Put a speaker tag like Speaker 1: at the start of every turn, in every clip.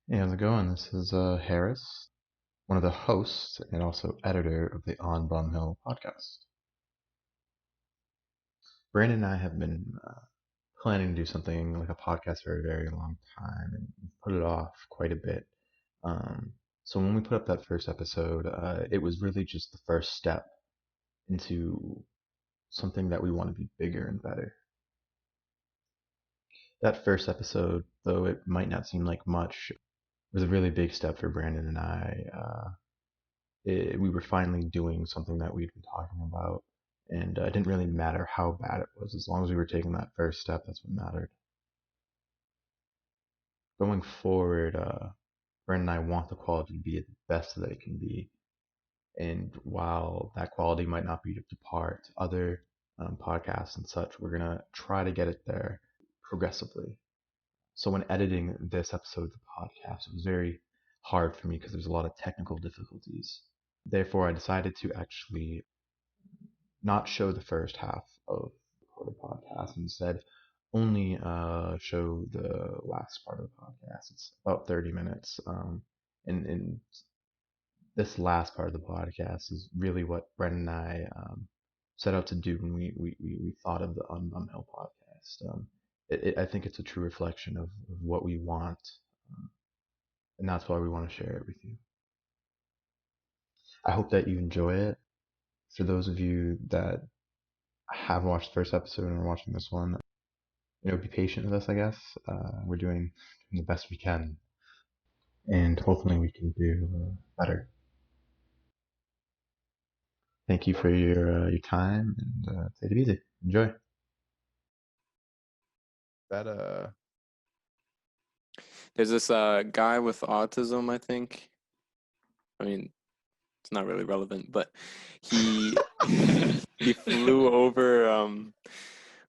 Speaker 1: Hey, how's it going? This is Harris, one of the hosts and also editor of the On Bum Hill podcast. Brandon and I have been planning to do something like a podcast for a very long time and put it off quite a bit. Um, so when we put up that first episode, it was really just the first step into something that we want to be bigger and better. That first episode, though it might not seem like much, was a really big step for Brandon and I. We were finally doing something that we'd been talking about, and it didn't really matter how bad it was, as long as we were taking that first step. That's what mattered. Going forward, Brent and I want the quality to be the best that it can be, and while that quality might not be up to par to other podcasts and such, we're gonna try to get it there progressively. So when editing this episode of the podcast, it was very hard for me because there's a lot of technical difficulties. Therefore, I decided to actually not show the first half of the podcast, instead only show the last part of the podcast. It's about 30 minutes. And this last part of the podcast is really what Brent and I set out to do when we thought of the Unbum Hill podcast. I think it's a true reflection of what we want, and that's why we want to share it with you. I hope that you enjoy it. For those of you that have watched the first episode and are watching this one, be patient with us, I guess. We're doing the best we can, and hopefully we can do better. Thank you for your time, and take it easy. Enjoy. That
Speaker 2: There's this guy with autism, I think. I mean, it's not really relevant, but he he flew over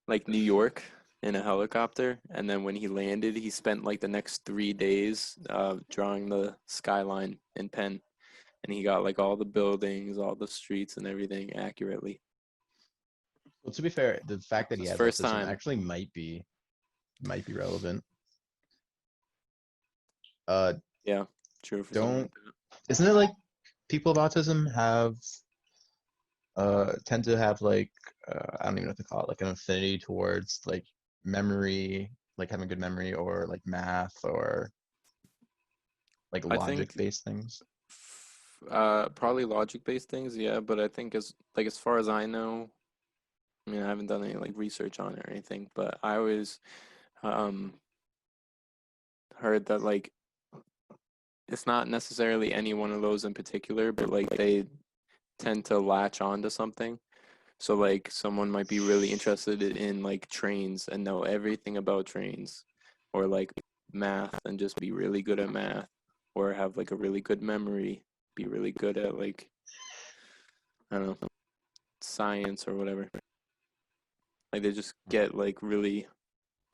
Speaker 2: like New York in a helicopter, and then when he landed, he spent like the next 3 days drawing the skyline in pen, and he got like all the buildings, all the streets, and everything accurately.
Speaker 1: Well, to be fair, the fact that he
Speaker 2: His
Speaker 1: has
Speaker 2: first
Speaker 1: autism
Speaker 2: time.
Speaker 1: actually might be relevant. Uh,
Speaker 2: Yeah, true for something
Speaker 1: don't
Speaker 2: like that.
Speaker 1: isn't it like people with autism have tend to have like I don't even know what to call it, like an affinity towards like memory, like having good memory, or like math, or like
Speaker 2: I
Speaker 1: logic
Speaker 2: think
Speaker 1: based things.
Speaker 2: probably logic-based things, yeah, but I think as far as I know, I mean, I haven't done any like research on it or anything, but I always um heard that like it's not necessarily any one of those in particular, but like they tend to latch on to something. So like someone might be really interested in like trains and know everything about trains, or like math and just be really good at math, or have like a really good memory, be really good at like, I don't know, science or whatever. Like they just get like really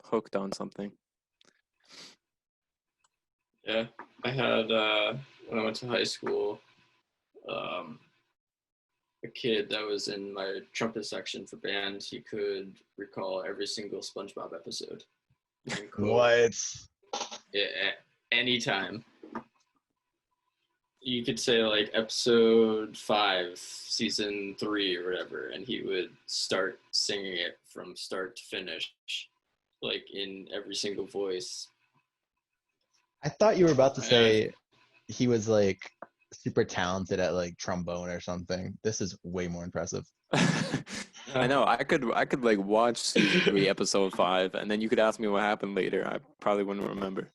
Speaker 2: hooked on something.
Speaker 3: Yeah, I had when I went to high school, um, a kid that was in my trumpet section for band. He could recall every single SpongeBob episode and quote
Speaker 1: What?
Speaker 3: it at any time. You could say like episode 5, season 3, or whatever, and he would start singing it from start to finish, like in every single voice.
Speaker 1: I thought you were about to
Speaker 3: I,
Speaker 1: say he was like super talented at like trombone or something. This is way more impressive.
Speaker 2: I know. I could like watch season 3, episode 5, and then you could ask me what happened later. I probably wouldn't remember.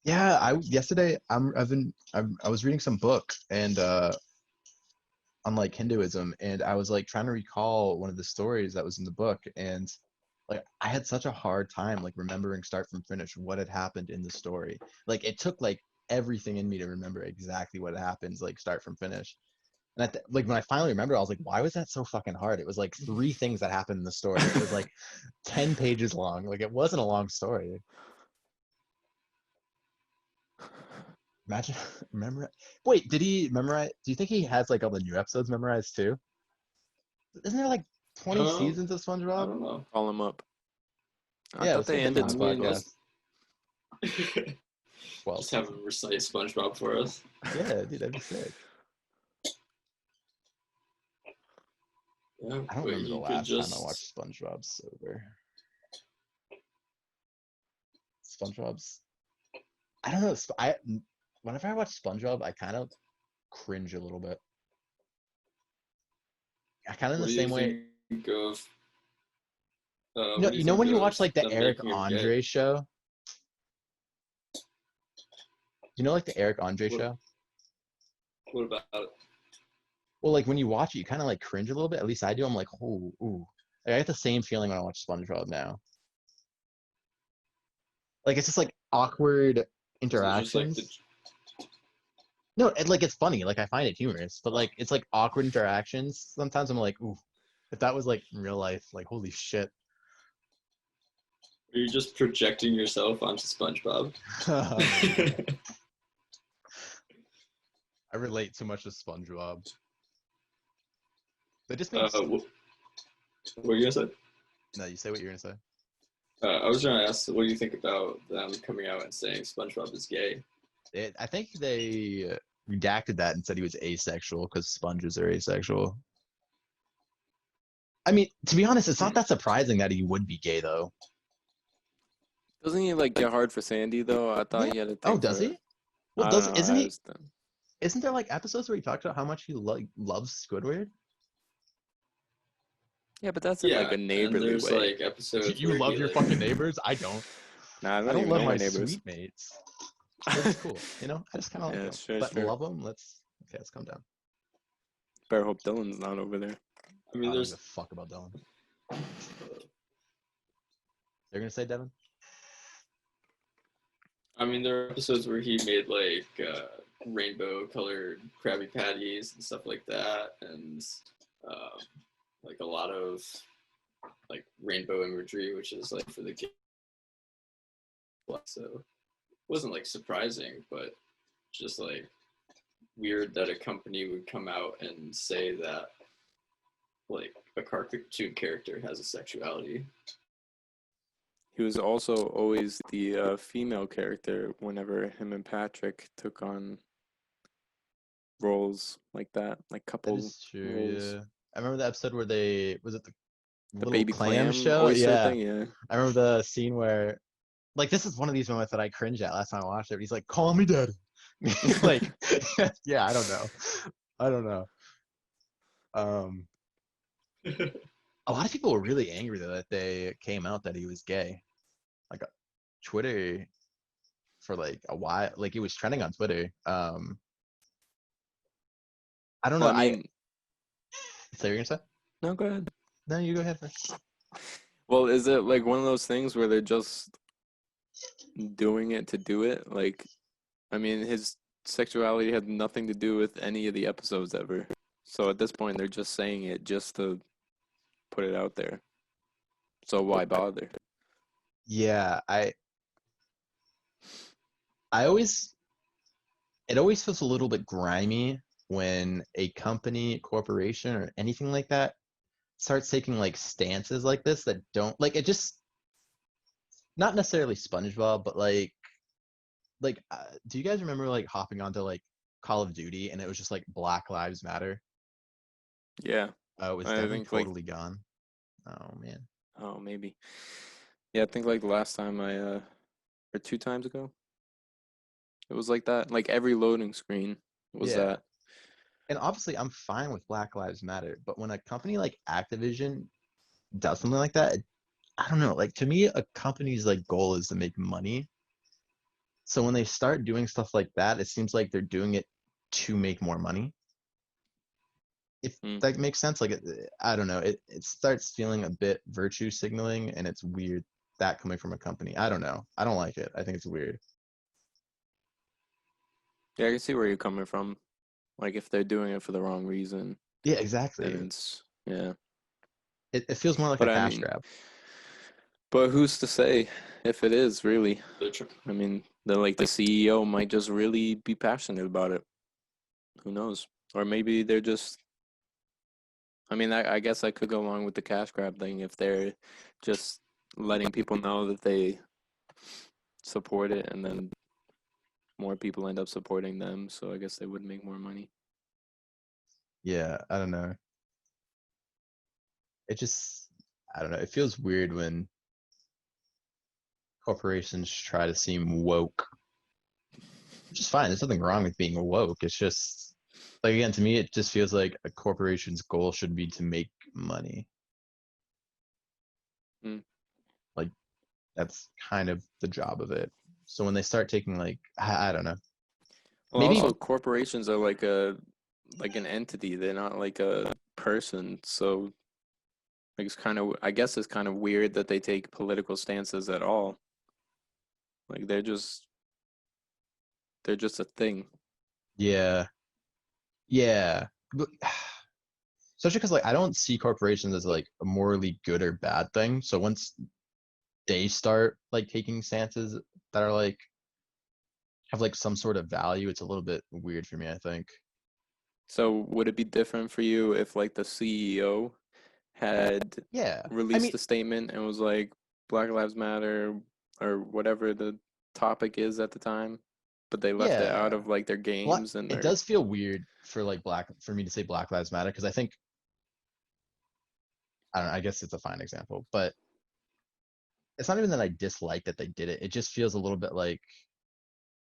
Speaker 1: Yeah, I yesterday I was reading some book and on like Hinduism, and I was like trying to recall one of the stories that was in the book, and like I had such a hard time like remembering start from finish what had happened in the story. Like it took like everything in me to remember exactly what happens like start from finish. And like when I finally remembered, I was like, why was that so fucking hard? It was like three things that happened in the story, and it was like 10 pages long. Like it wasn't a long story. Imagine remember. Wait, did he memorize? Do you think he has like all the new episodes memorized too? Isn't there like
Speaker 3: I
Speaker 1: 20
Speaker 3: don't know.
Speaker 1: seasons of
Speaker 3: I
Speaker 1: SpongeBob?
Speaker 3: don't know.
Speaker 2: Call him up. I
Speaker 1: Yeah,
Speaker 2: thought
Speaker 1: let's
Speaker 2: they
Speaker 1: get him
Speaker 2: ended
Speaker 1: on
Speaker 3: I
Speaker 1: the
Speaker 3: mean,
Speaker 2: soon though.
Speaker 1: podcast.
Speaker 3: most
Speaker 1: 12th
Speaker 3: Just have
Speaker 1: season.
Speaker 3: him recite SpongeBob for us.
Speaker 1: Yeah, dude, that'd be sick.
Speaker 3: Yeah,
Speaker 1: I don't
Speaker 3: but
Speaker 1: remember the
Speaker 3: he could
Speaker 1: last time I
Speaker 3: just.
Speaker 1: watched SpongeBob sober. SpongeBob's. I don't know. Whenever I watch SpongeBob, I kind of cringe a little bit. I kind of in
Speaker 3: What
Speaker 1: the
Speaker 3: do you
Speaker 1: same way.
Speaker 3: think of?
Speaker 1: You
Speaker 3: What
Speaker 1: know,
Speaker 3: do you
Speaker 1: you know
Speaker 3: think
Speaker 1: when you
Speaker 3: of
Speaker 1: watch like the
Speaker 3: them
Speaker 1: Eric
Speaker 3: making him gay?
Speaker 1: Andre show. You know, like the Eric Andre
Speaker 3: What,
Speaker 1: show.
Speaker 3: what about it?
Speaker 1: Well, like when you watch it, you kind of like cringe a little bit. At least I do. I'm like, ooh, ooh. Like, I get the same feeling when I watch SpongeBob now. Like it's just like awkward
Speaker 3: Is it just like the?
Speaker 1: interactions. No, like it's funny. Like I find it humorous, but like it's like awkward interactions. Sometimes I'm like, ooh, if that was like in real life, like holy shit.
Speaker 3: Are you just projecting yourself onto SpongeBob?
Speaker 1: Maybe. I relate too much to SpongeBob. That just makes.
Speaker 3: What were you gonna say?
Speaker 1: No, you say what you're gonna say.
Speaker 3: I was gonna ask, what do you think about them coming out and saying SpongeBob is gay?
Speaker 1: I think they redacted that and said he was asexual because sponges are asexual. I mean, to be honest, it's not
Speaker 3: Hmm.
Speaker 1: that surprising that he would be gay though.
Speaker 2: Doesn't he like get hard for Sandy though? I thought
Speaker 1: Yeah.
Speaker 2: he had a
Speaker 1: Oh,
Speaker 2: thing
Speaker 1: does
Speaker 2: for.
Speaker 1: he? Well,
Speaker 2: I don't
Speaker 1: does
Speaker 2: know.
Speaker 1: isn't
Speaker 2: I
Speaker 1: he?
Speaker 2: was done.
Speaker 1: Isn't there like episodes where he talks about how much he loves Squidward?
Speaker 2: Yeah, but that's in like
Speaker 3: Yeah,
Speaker 2: a
Speaker 3: and
Speaker 2: neighborly
Speaker 3: there's
Speaker 2: way.
Speaker 3: like episodes
Speaker 1: You
Speaker 3: where
Speaker 1: love
Speaker 3: he
Speaker 1: your
Speaker 3: like.
Speaker 1: fucking neighbors. I don't.
Speaker 2: Nah, I
Speaker 1: I
Speaker 2: don't
Speaker 1: don't
Speaker 2: even
Speaker 1: love
Speaker 2: know my
Speaker 1: my
Speaker 2: neighbors.
Speaker 1: sweet mates. They're just cool, you know. I just kind of like
Speaker 2: Yeah,
Speaker 1: them,
Speaker 2: sure,
Speaker 1: but
Speaker 2: sure.
Speaker 1: love them. Let's calm down.
Speaker 2: Better hope Dylan's not over there.
Speaker 3: I mean,
Speaker 1: I don't give
Speaker 3: there's.
Speaker 1: a fuck about Dylan. They're gonna say Devin.
Speaker 3: I mean, there are episodes where he made like rainbow-colored Krabby Patties and stuff like that, and um, like a lot of like rainbow imagery, which is like for the kids. So it wasn't like surprising, but just like weird that a company would come out and say that like a cartoon character has a sexuality.
Speaker 2: He was also always the female character whenever him and Patrick took on roles like that, like
Speaker 1: That
Speaker 2: couple
Speaker 1: is true.
Speaker 2: roles.
Speaker 1: Yeah, I remember the episode where they was it the
Speaker 2: The
Speaker 1: little
Speaker 2: baby
Speaker 1: clam
Speaker 2: clam
Speaker 1: show?
Speaker 2: oyster
Speaker 1: Yeah,
Speaker 2: thing, yeah.
Speaker 1: I remember the scene where like this is one of these moments that I cringe at last time I watched it. He's like, "Call me daddy." Like, yeah, I don't know. I don't know. Um, a lot of people were really angry though that they came out that he was gay. Like Twitter for like a while, like it was trending on Twitter. I don't
Speaker 2: Well,
Speaker 1: know.
Speaker 2: I
Speaker 1: I
Speaker 2: mean,
Speaker 1: say you're gonna say?
Speaker 2: no, go ahead.
Speaker 1: No, you go ahead first.
Speaker 2: Well, is it like one of those things where they're just doing it to do it? Like, I mean, his sexuality had nothing to do with any of the episodes ever. So at this point, they're just saying it just to put it out there. So why bother?
Speaker 1: Yeah, I always it always feels a little bit grimy when a company, corporation, or anything like that starts taking like stances like this that don't like it just not necessarily SpongeBob, but do you guys remember like hopping onto like Call of Duty and it was just like Black Lives Matter?
Speaker 2: Yeah,
Speaker 1: Was
Speaker 2: I
Speaker 1: Devin
Speaker 2: think like,
Speaker 1: totally gone? Oh man.
Speaker 2: oh, maybe. Yeah, I think like the last time or 2 times ago, it was like that. Like every loading screen was
Speaker 1: Yeah.
Speaker 2: that.
Speaker 1: And obviously I'm fine with Black Lives Matter, but when a company like Activision does something like that, I don't know, like to me a company's like goal is to make money. So when they start doing stuff like that, it seems like they're doing it to make more money. If
Speaker 2: Hmm.
Speaker 1: that makes sense, like I don't know, it starts feeling a bit virtue signaling, and it's weird that coming from a company. I don't know. I don't like it. I think it's weird.
Speaker 2: Yeah, I can see where you're coming from. Like if they're doing it for the wrong reason,
Speaker 1: Yeah,
Speaker 2: then
Speaker 1: exactly.
Speaker 2: it's yeah.
Speaker 1: It feels more like a
Speaker 2: But I
Speaker 1: cash
Speaker 2: mean,
Speaker 1: grab.
Speaker 2: but who's to say if it is really?
Speaker 3: They're tr-
Speaker 2: I mean, the CEO might just really be passionate about it. Who knows? Or maybe they're just. I mean, I guess I could go along with the cash grab thing if they're just letting people know that they support it and then more people end up supporting them, so I guess they would make more money.
Speaker 1: Yeah, I don't know. It just, I don't know. It feels weird when corporations try to seem woke, which is fine. There's nothing wrong with being woke. It's just, like, again, to me, it just feels like a corporation's goal should be to make money.
Speaker 2: Mm.
Speaker 1: Like, that's kind of the job of it. So when they start taking, like, I don't know.
Speaker 2: Well,
Speaker 1: Maybe,
Speaker 2: also corporations are like an entity. They're not like a person. So like it's kind of, I guess it's kind of weird that they take political stances at all. Like they're just a thing.
Speaker 1: yeah, yeah. But- Especially because, like, I don't see corporations as, like, a morally good or bad thing. So once they start, like, taking stances that are, like, have, like, some sort of value, it's a little bit weird for me, I think.
Speaker 2: So would it be different for you if like the CEO had
Speaker 1: Yeah. I
Speaker 2: released
Speaker 1: mean,
Speaker 2: a statement and was like Black Lives Matter or whatever the topic is at the time, but they left it out
Speaker 1: yeah.
Speaker 2: of like their
Speaker 1: Black,
Speaker 2: games and
Speaker 1: it
Speaker 2: their
Speaker 1: does feel weird for, like, for me to say Black Lives Matter because I think, I don't know, I guess it's a fine example, but it's not even that I dislike that they did it. It just feels a little bit like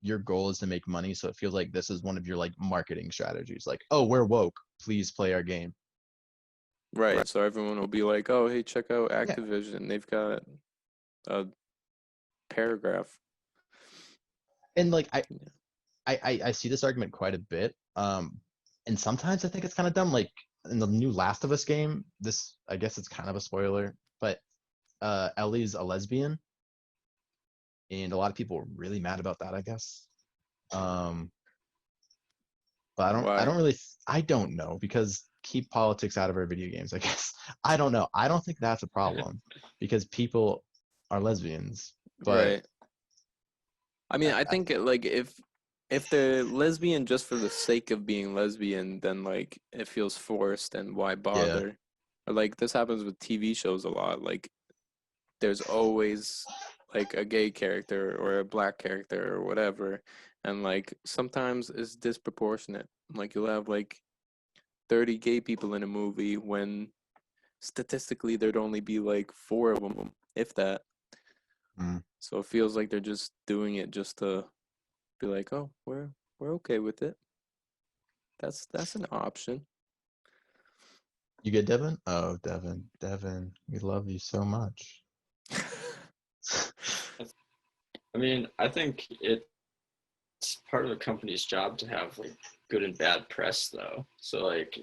Speaker 1: your goal is to make money. So it feels like this is one of your, like, marketing strategies. Like, oh, we're woke. Please play our game.
Speaker 2: right. So everyone will be like, "Oh, hey, check out
Speaker 1: Yeah.
Speaker 2: Activision. They've got a paragraph."
Speaker 1: And, like,
Speaker 2: Yeah.
Speaker 1: I see this argument quite a bit. And sometimes I think it's kind of dumb. Like in the new Last of Us game, this, I guess it's kind of a spoiler, but Ellie's a lesbian, and a lot of people are really mad about that, I guess. Um, but
Speaker 2: Why?
Speaker 1: I don't know, because keep politics out of our video games, I guess. I don't know. I don't think that's a problem because people are lesbians, but
Speaker 2: Right. I mean, I think like if they're lesbian just for the sake of being lesbian, then like it feels forced and why
Speaker 1: yeah.
Speaker 2: bother? Or like this happens with TV shows a lot. Like there's always like a gay character or a black character or whatever, and like sometimes it's disproportionate. Like you'll have like 30 gay people in a movie when statistically there'd only be like 4 of them, if that.
Speaker 1: Mm.
Speaker 2: So it feels like they're just doing it just to be like, oh, we're okay with it. That's an option.
Speaker 1: You get Devon? Oh, Devon, we love you so much.
Speaker 3: I mean, I think it's part of a company's job to have like good and bad press, though. So like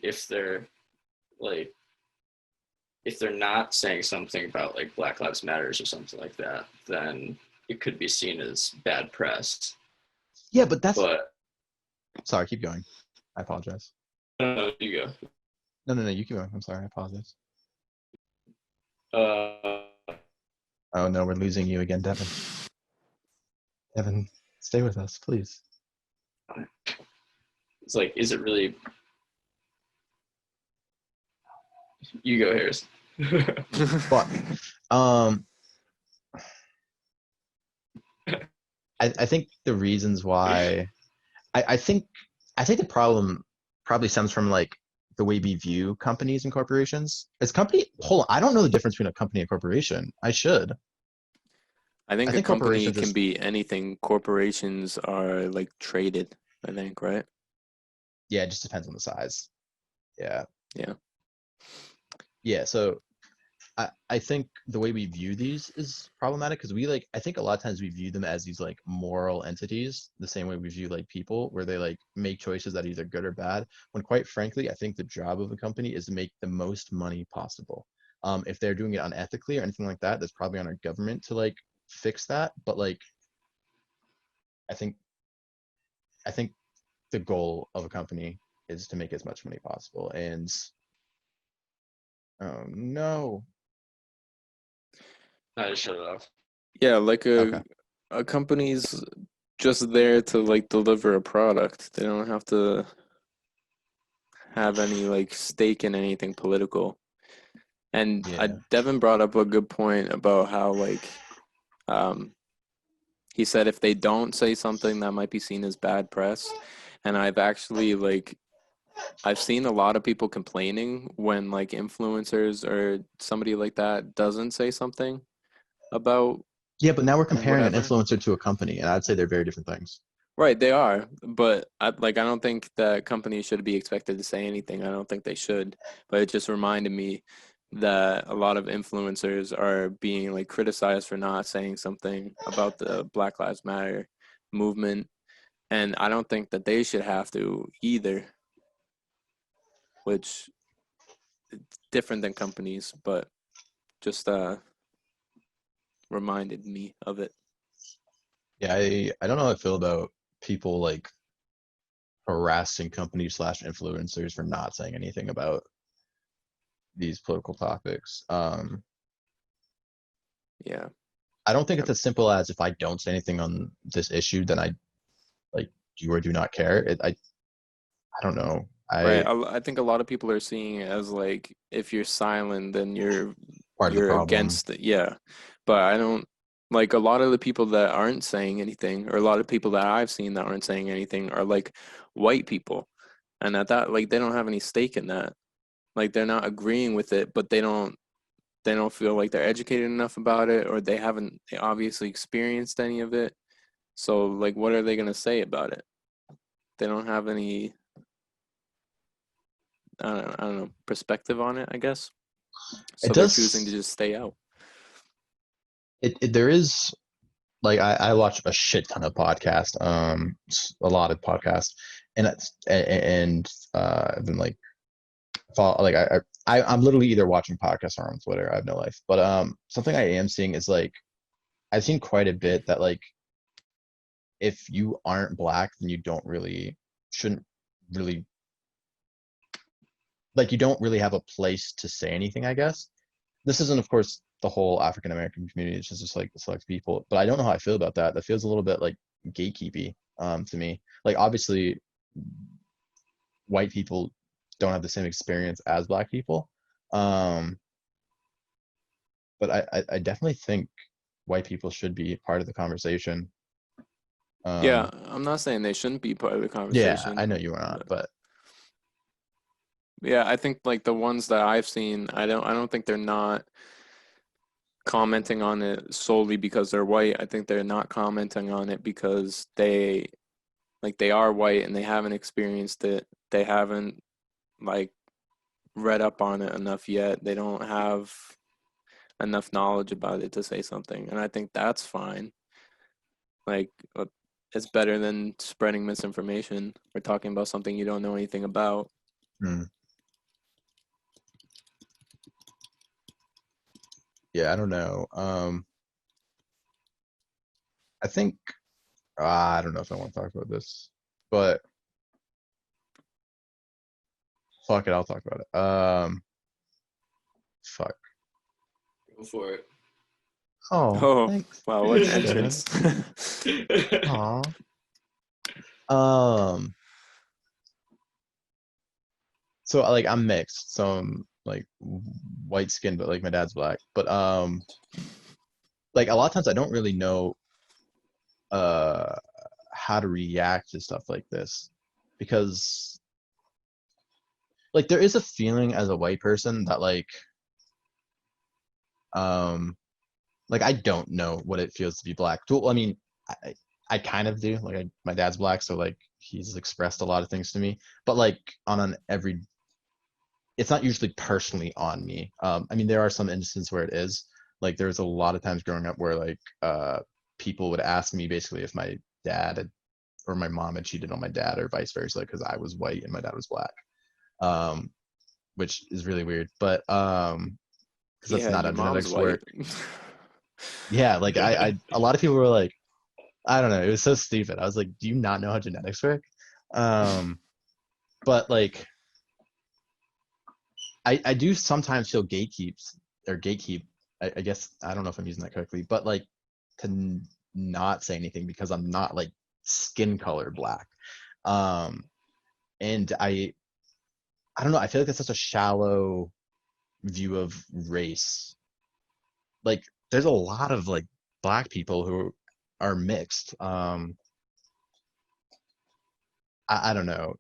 Speaker 3: like if they're not saying something about like Black Lives Matters or something like that, then it could be seen as bad press.
Speaker 1: Yeah, but that's,
Speaker 3: But
Speaker 1: sorry, keep going. I apologize.
Speaker 3: you go.
Speaker 1: No, no, no, you keep going. I'm sorry, I apologize.
Speaker 3: Uh,
Speaker 1: Oh no, we're losing you again, Devon. Devon, stay with us, please.
Speaker 3: it's like, is it really? You go, Harris.
Speaker 1: Fuck. Um, I think the reasons why I, I think I think the problem probably stems from, like, the way we view companies and corporations. Hold on, I don't know the difference between a company and corporation. I should.
Speaker 2: I
Speaker 1: I
Speaker 2: think a
Speaker 1: think
Speaker 2: company
Speaker 1: corporations
Speaker 2: can
Speaker 1: just,
Speaker 2: be anything. Corporations are like traded, I think, right?
Speaker 1: yeah, it just depends on the size. Yeah.
Speaker 2: Yeah.
Speaker 1: Yeah. So I think the way we view these is problematic because I think a lot of times we view them as these, like, moral entities, the same way we view, like, people, where they, like, make choices that are either good or bad. When, quite frankly, I think the job of a company is to make the most money possible. If they're doing it unethically or anything like that, that's probably on our government to, like, fix that. But, like, I think I think the goal of a company is to make as much money possible. And oh no.
Speaker 3: I just shut it off.
Speaker 2: Yeah, like
Speaker 1: Okay.
Speaker 2: a company's just there to like deliver a product. They don't have to have any like stake in anything political. And
Speaker 1: Yeah.
Speaker 2: Devin brought up a good point about how like um He said if they don't say something, that might be seen as bad press. And I've actually like I've seen a lot of people complaining when like influencers or somebody like that doesn't say something about
Speaker 1: Yeah, but now we're comparing an
Speaker 2: whatever.
Speaker 1: influencer to a company, and I'd say they're very different things.
Speaker 2: Right, they are, but I don't think that companies should be expected to say anything. I don't think they should. But it just reminded me that a lot of influencers are being like criticized for not saying something about the Black Lives Matter movement, and I don't think that they should have to either, which is different than companies, but just reminded me of it.
Speaker 1: Yeah, I don't know how I feel about people like harassing companies slash influencers for not saying anything about these political topics.
Speaker 2: Yeah.
Speaker 1: I don't think it's as simple as if I don't say anything on this issue, then I like do or do not care. I don't know.
Speaker 2: Right. I think a lot of people are seeing it as like if you're silent, then
Speaker 1: Part of the
Speaker 2: you're
Speaker 1: problem.
Speaker 2: against it. Yeah. But I don't like a lot of the people that aren't saying anything, or a lot of people that I've seen that aren't saying anything are like white people. And at that like they don't have any stake in that. Like they're not agreeing with it, but they don't feel like they're educated enough about it, or they obviously experienced any of it. So like what are they gonna say about it? They don't have any I don't know, perspective on it, I guess.
Speaker 1: It
Speaker 2: So they're choosing to
Speaker 1: does.
Speaker 2: just stay out.
Speaker 1: There is like I watch a shit ton of podcasts, a lot of podcasts, and I've been like follow like I'm literally either watching podcasts or on Twitter. I have no life, but something I am seeing is like I've seen quite a bit that like if you aren't black, then you don't really shouldn't really like you don't really have a place to say anything, I guess. This isn't, of course, the whole African American community. It's just like select people. But I don't know how I feel about that. That feels a little bit like gatekeepy to me. Like obviously, white people don't have the same experience as black people, um, but I definitely think white people should be part of the conversation.
Speaker 2: Yeah,
Speaker 1: Um,
Speaker 2: I'm not saying they shouldn't be part of the
Speaker 1: yeah,
Speaker 2: conversation,
Speaker 1: I know you are not,
Speaker 2: but
Speaker 1: but
Speaker 2: yeah, I think like the ones that I've seen, I don't think they're not commenting on it solely because they're white. I think they're not commenting on it because they are white and they haven't experienced it. They haven't like read up on it enough yet. They don't have enough knowledge about it to say something. And I think that's fine. Like, it's better than spreading misinformation or talking about something you don't know anything about.
Speaker 1: mm, yeah, I don't know. I think I don't know if I want to talk about this, but fuck it, I'll talk about it. Fuck.
Speaker 3: Go for it.
Speaker 1: Oh,
Speaker 2: Oh,
Speaker 1: thanks.
Speaker 2: wow, what an
Speaker 1: Thanks, Devin.
Speaker 2: entrance.
Speaker 1: Aw. Um, so like I'm mixed, so I'm like white skinned, but like my dad's black. But like a lot of times I don't really know uh how to react to stuff like this because like there is a feeling as a white person that um like I don't know what it feels to be black. Well, I mean, I I kind of do. Like my dad's black, so like he's expressed a lot of things to me. But like on an every, it's not usually personally on me. I mean, there are some instances where it is. Like there was a lot of times growing up where like people would ask me basically if my dad had, or my mom had cheated on my dad or vice versa because I was white and my dad was black. Um, which is really weird, but because that's
Speaker 2: Yeah, and
Speaker 1: not
Speaker 2: your
Speaker 1: how
Speaker 2: mom's
Speaker 1: genetics
Speaker 2: white.
Speaker 1: work. Yeah, like a lot of people were like, I don't know, it was so stupid. I was like, do you not know how genetics work? Um, but like I do sometimes feel gatekeeps or gatekeep. I guess I don't know if I'm using that correctly, but like to not say anything because I'm not like skin color black. Um, and I don't know. I feel like that's such a shallow view of race. Like there's a lot of like black people who are mixed. I don't know.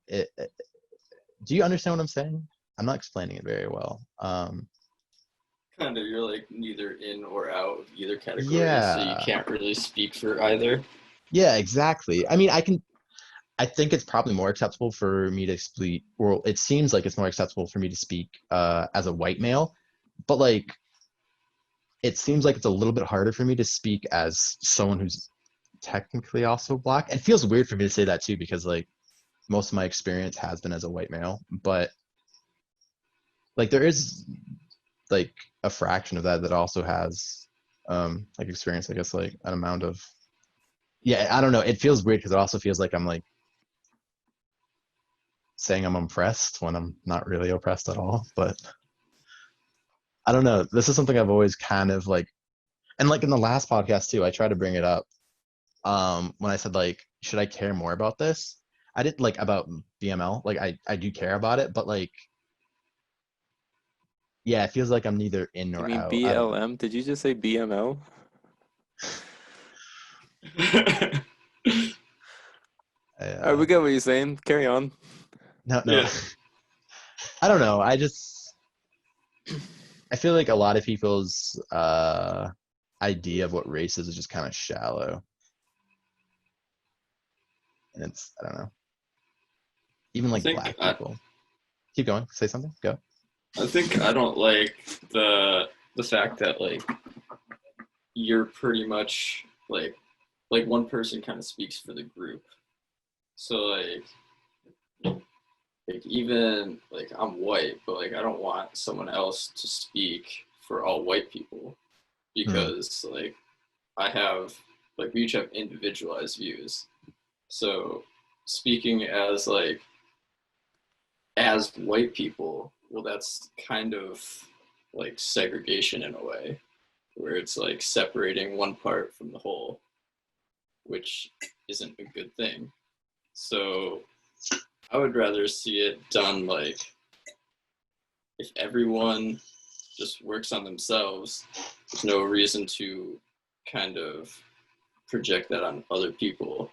Speaker 1: Do you understand what I'm saying? I'm not explaining it very well.
Speaker 3: Kind of, you're like neither in or out of either category, so you
Speaker 1: Yeah,
Speaker 3: can't really speak for either.
Speaker 1: yeah, exactly. I mean, I think it's probably more acceptable for me to speak, or it seems like it's more acceptable for me to speak as a white male, but like it seems like it's a little bit harder for me to speak as someone who's technically also black. It feels weird for me to say that too, because like most of my experience has been as a white male, but like there is like a fraction of that that also has like experience, I guess, like an amount of, yeah, I don't know, it feels weird because it also feels like I'm like saying I'm oppressed when I'm not really oppressed at all. But I don't know, this is something I've always kind of like, and like in the last podcast too, I tried to bring it up when I said like should I care more about this. I didn't like about BML, like I do care about it, but like yeah, it feels like I'm neither in
Speaker 2: You
Speaker 1: nor
Speaker 2: mean
Speaker 1: out. I don't know.
Speaker 2: BLM? Did you just say BML? Alright, we
Speaker 1: uh,
Speaker 2: get what you're saying. Carry on.
Speaker 1: no, no.
Speaker 3: Yeah,
Speaker 1: I don't know, I feel like a lot of people's idea of what race is just kind of shallow, and it's, I don't know, even
Speaker 3: I
Speaker 1: like
Speaker 3: think
Speaker 1: black
Speaker 3: I,
Speaker 1: people. Keep going, say something, go.
Speaker 3: I think I don't like the fact that like you're pretty much like one person kind of speaks for the group. So like even like I'm white, but like I don't want someone else to speak for all white people
Speaker 1: Hmm.
Speaker 3: because like I have like we each have individualized views. So speaking as white people, well that's kind of like segregation in a way where it's like separating one part from the whole, which isn't a good thing. So I would rather see it done like if everyone just works on themselves, there's no reason to kind of project that on other people.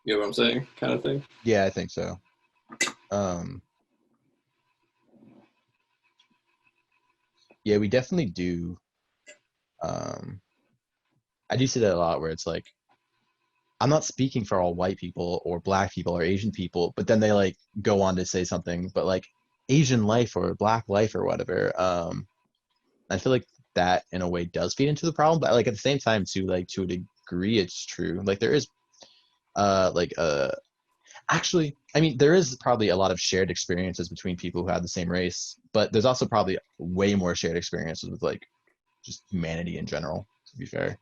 Speaker 3: You know what I'm saying? Kind of thing.
Speaker 1: Yeah, I think so. um yeah, we definitely do. um I do see that a lot where it's like I'm not speaking for all white people or black people or Asian people, but then they like go on to say something, but like Asian life or black life or whatever. I feel like that in a way does feed into the problem, but like at the same time too, like to a degree it's true. Like there is like actually, I mean there is probably a lot of shared experiences between people who have the same race, but there's also probably way more shared experiences with like just humanity in general, to be fair.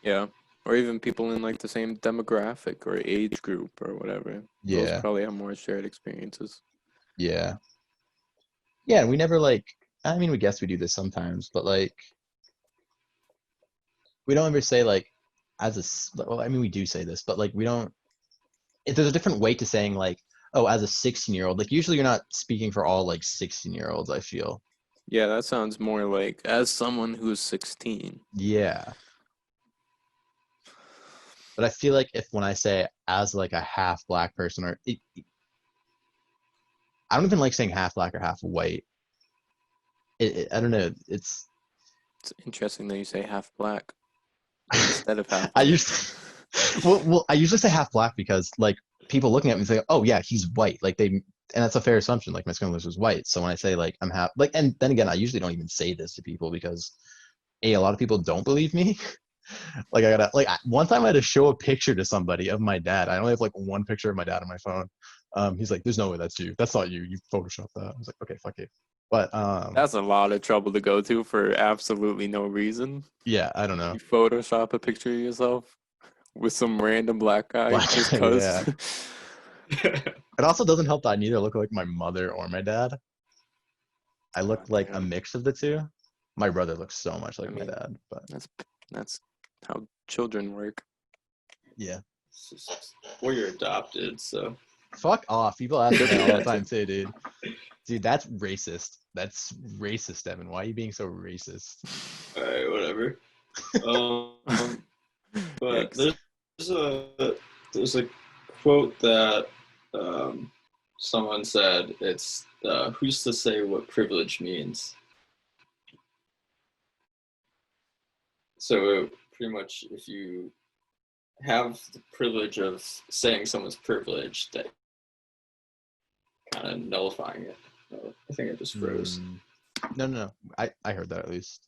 Speaker 2: Yeah. Or even people in like the same demographic or age group or whatever. Those
Speaker 1: Yeah,
Speaker 2: probably have more shared experiences.
Speaker 1: yeah, yeah. And we never like, I mean we guess we do this sometimes, but like we don't ever say like well, I mean we do say this, but like we don't, if there's a different way to saying like, oh, as a 16-year-old, like usually you're not speaking for all like 16-year-olds, I feel.
Speaker 2: Yeah, that sounds more like as someone who's 16.
Speaker 1: Yeah, but I feel like if when I say as like a half black person, or I don't even like saying half black or half white. I don't know, it's
Speaker 2: It's interesting that you say half black instead of half
Speaker 1: I
Speaker 2: white.
Speaker 1: used well I usually say half black because like people looking at me say, oh yeah, he's white, like they, and that's a fair assumption, like my skin color was white. So when I say like I'm half, like, and then again I usually don't even say this to people because a lot of people don't believe me. Like I gotta like one time I had to show a picture to somebody of my dad. I only have like one picture of my dad on my phone. He's like, "There's no way that's you. That's not you. You photoshopped that." I was like, "Okay, fuck it." But
Speaker 2: That's a lot of trouble to go to for absolutely no reason.
Speaker 1: yeah, I don't
Speaker 2: You
Speaker 1: know.
Speaker 2: Photoshop a picture of yourself with some random black guy
Speaker 1: Black
Speaker 2: just
Speaker 1: guy,
Speaker 2: cuz.
Speaker 1: yeah. It also doesn't help that I neither look like my mother or my dad. I look
Speaker 2: God
Speaker 1: like a
Speaker 2: damn.
Speaker 1: mix of the two. My brother looks so much
Speaker 2: I
Speaker 1: like my
Speaker 2: mean,
Speaker 1: dad, but
Speaker 2: that's how children work.
Speaker 1: yeah.
Speaker 3: Well, you're adopted, so
Speaker 1: Fuck off. People ask me
Speaker 2: Good
Speaker 1: that
Speaker 2: for
Speaker 1: all the
Speaker 2: them
Speaker 1: time
Speaker 2: too.
Speaker 1: too, dude. Dude, that's racist. That's racist, Devin. Why are you being so racist?
Speaker 3: All right, whatever. But
Speaker 2: Yikes.
Speaker 3: there's a quote that someone said. It's who's to say what privilege means? So pretty much, if you have the privilege of saying someone's privilege, that kind of nullifying it. I think I just froze.
Speaker 1: No. I heard that at least.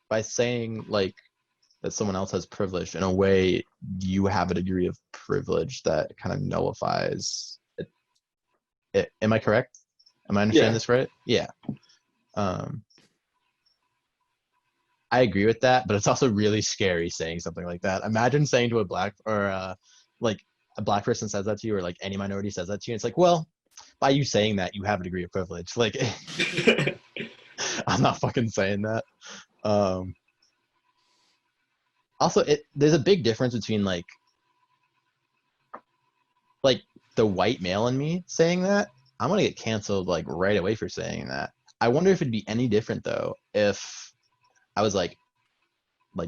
Speaker 1: By saying like that someone else has privilege, in a way, you have a degree of privilege that kind of nullifies it. Am I correct? Am I understanding
Speaker 3: Yeah.
Speaker 1: this right? Yeah. Um, I agree with that, but it's also really scary saying something like that. Imagine saying to a black or like a black person says that to you, or like any minority says that to you. It's like, well, by you saying that, you have a degree of privilege. Like, I'm not fucking saying that. Um, Also, there's a big difference between like the white male in me saying that. I'm gonna get canceled like right away for saying that. I wonder if it'd be any different though if I was like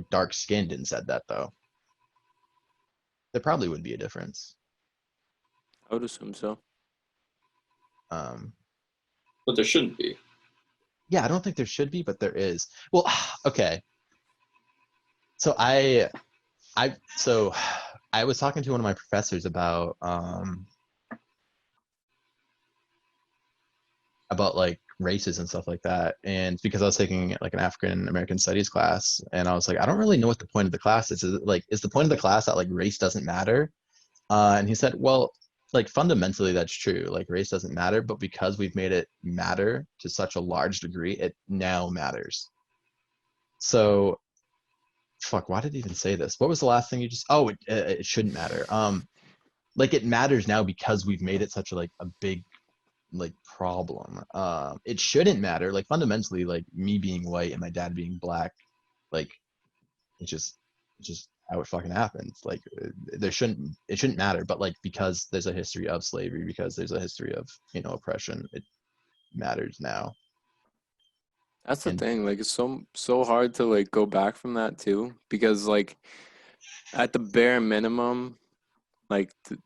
Speaker 1: dark skinned and said that though. There probably would be a difference.
Speaker 2: I would assume so.
Speaker 1: Um,
Speaker 3: But there shouldn't be.
Speaker 1: yeah, I don't think there should be, but there is. Well, okay. So so I was talking to one of my professors about like races and stuff like that, and because I was taking like an African American studies class, and I was like, I don't really know what the point of the class is. Is the point of the class that like race doesn't matter? And he said, well, like fundamentally that's true, like race doesn't matter, but because we've made it matter to such a large degree, it now matters. So fuck, why did he even say this? What was the last thing you just? Oh, it shouldn't matter. Like it matters now because we've made it such a big like problem. It shouldn't matter. Like fundamentally, like me being white and my dad being black, like it's just how it fucking happens. Like it shouldn't matter. But like because there's a history of slavery, because there's a history of oppression, it matters now.
Speaker 2: That's the
Speaker 1: And
Speaker 2: thing. Like, it's so hard to like go back from that too, because like at the bare minimum, like the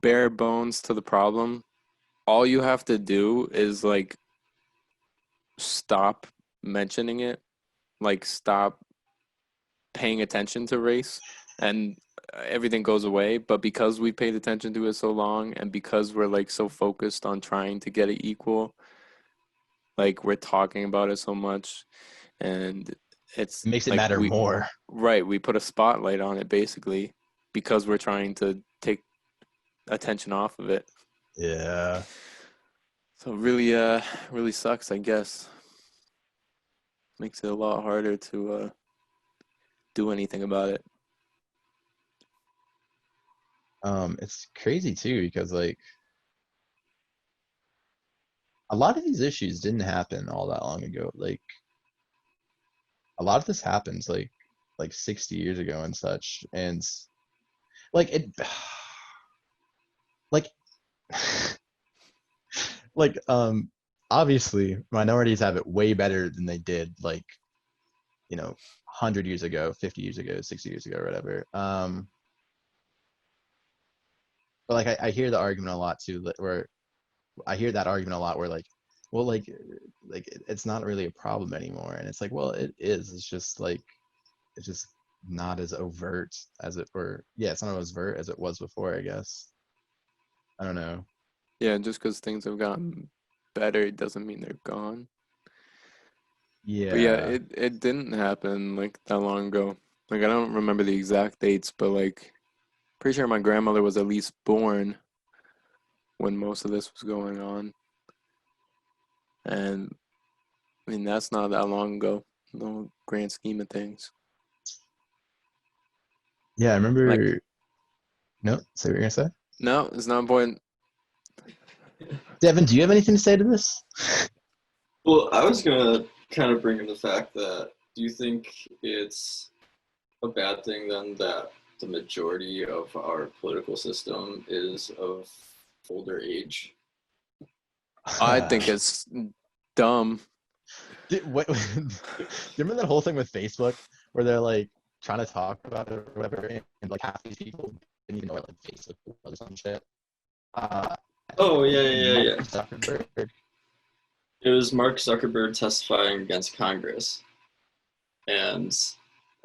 Speaker 2: bare bones to the problem, all you have to do is like stop mentioning it, like stop paying attention to race, and everything goes away. But because we paid attention to it so long, and because we're like so focused on trying to get it equal, like we're talking about it so much, and it's
Speaker 1: it makes it
Speaker 2: like
Speaker 1: matter more.
Speaker 2: we put a spotlight on it basically because we're trying to take attention off of it.
Speaker 1: Yeah.
Speaker 2: So really sucks, I guess. Makes it a lot harder to do anything about it.
Speaker 1: It's crazy too because like a lot of these issues didn't happen all that long ago. Like a lot of this happens like 60 years ago and such, and like it like like obviously minorities have it way better than they did like 100 years ago, 50 years ago, 60 years ago, or whatever. But like I hear the argument a lot too, where I hear that argument a lot where like, well, like it's not really a problem anymore, and it's like, well, it is. It's just not as overt as it were. Yeah, it's not as overt as it was before, I guess. I don't know.
Speaker 2: Yeah, just because things have gotten better, it doesn't mean they're gone. But yeah,
Speaker 1: Yeah.
Speaker 2: it didn't happen like that long ago. Like I don't remember the exact dates, but like pretty sure my grandmother was at least born when most of this was going on. And I mean that's not that long ago. No grand scheme of things.
Speaker 1: Yeah, I
Speaker 2: Like
Speaker 1: remember. No, say what you're gonna say.
Speaker 2: no, it's not important.
Speaker 1: Devin, do you have anything to say to this?
Speaker 3: Well, I was gonna kind of bring in the fact that do you think it's a bad thing then that the majority of our political system is of older age?
Speaker 2: I think it's dumb.
Speaker 1: What, do you remember that whole thing with Facebook where they're like trying to talk about it or whatever, and like half these people didn't even know what like Facebook was or some shit. I think
Speaker 3: Oh
Speaker 1: it
Speaker 3: yeah,
Speaker 1: was
Speaker 3: yeah,
Speaker 1: Mark
Speaker 3: yeah.
Speaker 1: Zuckerberg.
Speaker 3: It was Mark Zuckerberg testifying against Congress, and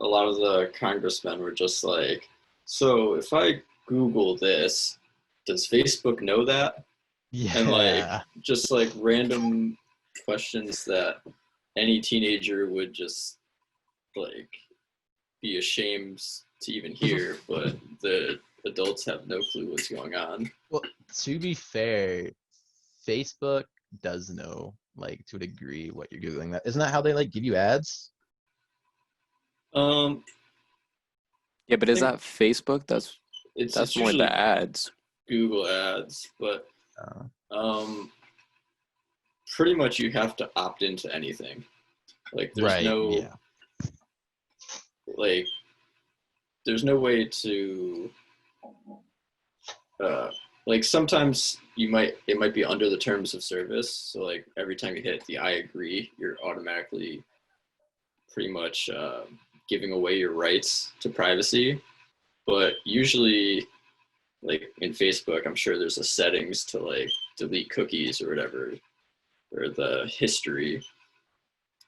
Speaker 3: a lot of the congressmen were just like, "So if I Google this, does Facebook know that?" And like
Speaker 1: Yeah.
Speaker 3: just like random questions that any teenager would just like be ashamed to even hear, but the adults have no clue what's going on.
Speaker 1: Well, to be fair, Facebook does know, like, to a degree what you're Googling. That isn't that how they like give you ads?
Speaker 3: Um,
Speaker 2: Yeah, but
Speaker 3: I
Speaker 2: is
Speaker 3: think
Speaker 2: that Facebook?
Speaker 3: it's
Speaker 2: That's more the
Speaker 3: usually
Speaker 2: ads.
Speaker 3: Google ads, but
Speaker 1: Uh,
Speaker 3: um, pretty much you have to opt into anything. Like
Speaker 1: right. Yeah.
Speaker 3: like there's no way to uh, like sometimes it might be under the terms of service. So like every time you hit the I agree, you're automatically pretty much giving away your rights to privacy. But usually, like in Facebook, I'm sure there's a settings to like delete cookies or whatever, or the history,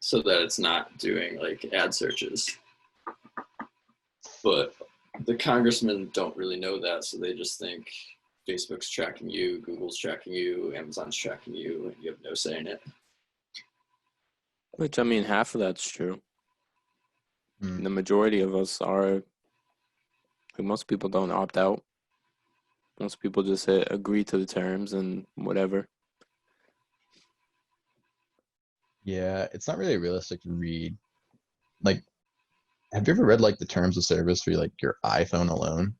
Speaker 3: so that it's not doing like ad searches. But the congressmen don't really know that, so they just think Facebook's tracking you, Google's tracking you, Amazon's tracking you, and you have no say in it.
Speaker 2: Which, I mean, half of that's true.
Speaker 1: Mm.
Speaker 2: The majority of us are, like, most people don't opt out. Most people just say agree to the terms and whatever.
Speaker 1: Yeah, it's not really realistic to read. Like, have you ever read like the terms of service for like your iPhone alone?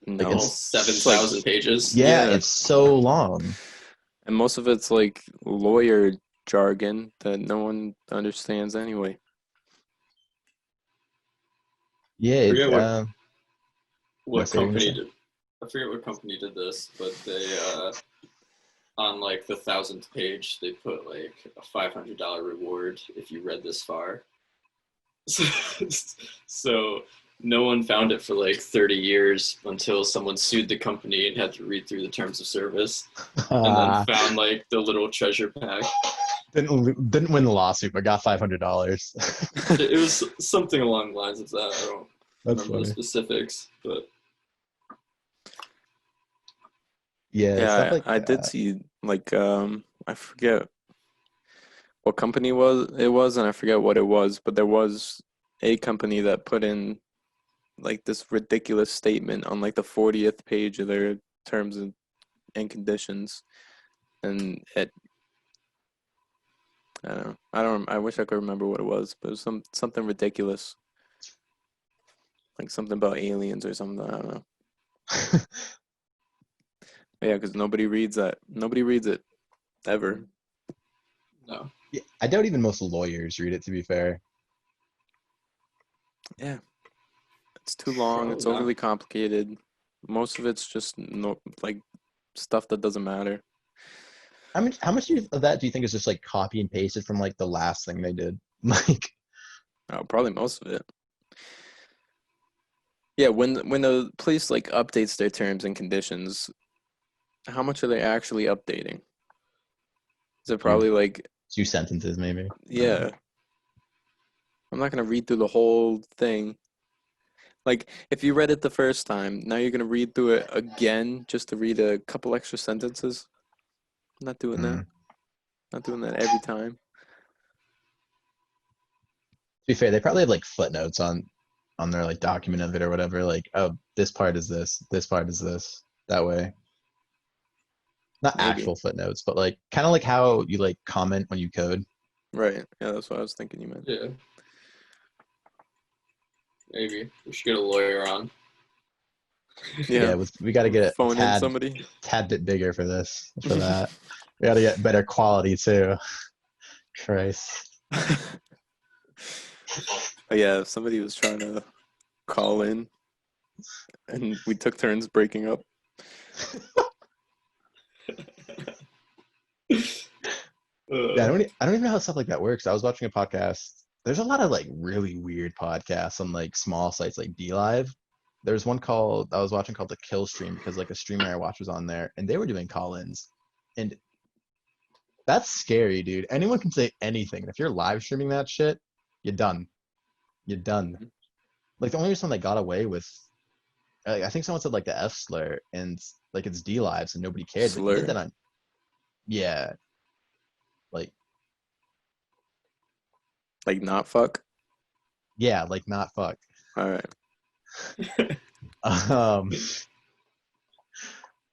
Speaker 1: Like
Speaker 2: No.
Speaker 3: All
Speaker 2: It's like,
Speaker 3: 7,000 pages.
Speaker 1: yeah,
Speaker 2: yeah.
Speaker 1: it's so long.
Speaker 2: And most of it's like lawyer jargon that no one understands anyway.
Speaker 1: Yeah,
Speaker 3: I
Speaker 1: it,
Speaker 3: forget
Speaker 1: no,
Speaker 3: what
Speaker 1: say what you're gonna
Speaker 3: company
Speaker 1: say.
Speaker 3: did. I forget what company did this, but they on like the 1,000th page they put like a $500 reward if you read this far. So no one found it for like 30 years until someone sued the company and had to read through the terms of service and then found like the little treasure pack.
Speaker 1: Didn't win the lawsuit, but got $500.
Speaker 3: It was something along the lines of that. I don't
Speaker 1: That's
Speaker 3: remember the
Speaker 1: funny.
Speaker 3: specifics, but
Speaker 1: Yeah, stuff
Speaker 2: Yeah,
Speaker 1: like
Speaker 2: I did
Speaker 1: that.
Speaker 2: see like I forget what company was and I forget what it was, but there was a company that put in like this ridiculous statement on like the 40th page of their terms and conditions, and I wish I could remember what it was, but it was something ridiculous, like something about aliens or something. I don't know. But yeah, because nobody reads that. Nobody reads it ever.
Speaker 3: no.
Speaker 1: Yeah, I doubt even most lawyers read it, to be fair.
Speaker 2: Yeah, it's too long.
Speaker 3: Probably
Speaker 2: It's
Speaker 3: not.
Speaker 2: overly complicated. Most of it's just no like stuff that doesn't matter.
Speaker 1: How much of that do you think is just like copy and pasted from like the last thing they did? Like,
Speaker 2: Oh, probably most of it. Yeah, when the place like updates their terms and conditions, how much are they actually updating? Is it
Speaker 1: two
Speaker 2: probably like,
Speaker 1: two sentences maybe.
Speaker 2: yeah, I'm not gonna read through the whole thing. Like if you read it the first time, now you're gonna read through it again just to read a couple extra sentences. I'm not doing that.
Speaker 1: Mm.
Speaker 2: Not doing that every time.
Speaker 1: To be fair, they probably have like footnotes on their like document of it or whatever. Like, oh, this part is this part is this. That way, not
Speaker 2: Maybe.
Speaker 1: actual footnotes, but like kind of like how you like comment when you code.
Speaker 2: Right. Yeah, that's what I was thinking you meant.
Speaker 3: Yeah, maybe we should get a lawyer on.
Speaker 2: Yeah.
Speaker 1: Yeah, we got to get a
Speaker 2: Phone in
Speaker 1: tad
Speaker 2: somebody.
Speaker 1: tad bit bigger for this for that. We got to get better quality too. Christ.
Speaker 2: But yeah, if somebody was trying to call in and we took turns breaking up.
Speaker 1: Yeah, I don't even know how stuff like that works. I was watching a podcast. There's a lot of like really weird podcasts on like small sites like DLive. There's one called I was watching called the Kill Stream because like a streamer I watched was on there and they were doing call-ins. And that's scary, dude. Anyone can say anything. If you're live streaming that shit, you're done. You're done. Like the only reason they got away with I think someone said like the F slur and like it's DLives and nobody cared, but you did
Speaker 2: Slur.
Speaker 1: that on yeah, like
Speaker 2: Like not fuck.
Speaker 1: yeah, like not fuck.
Speaker 2: All right.
Speaker 1: Um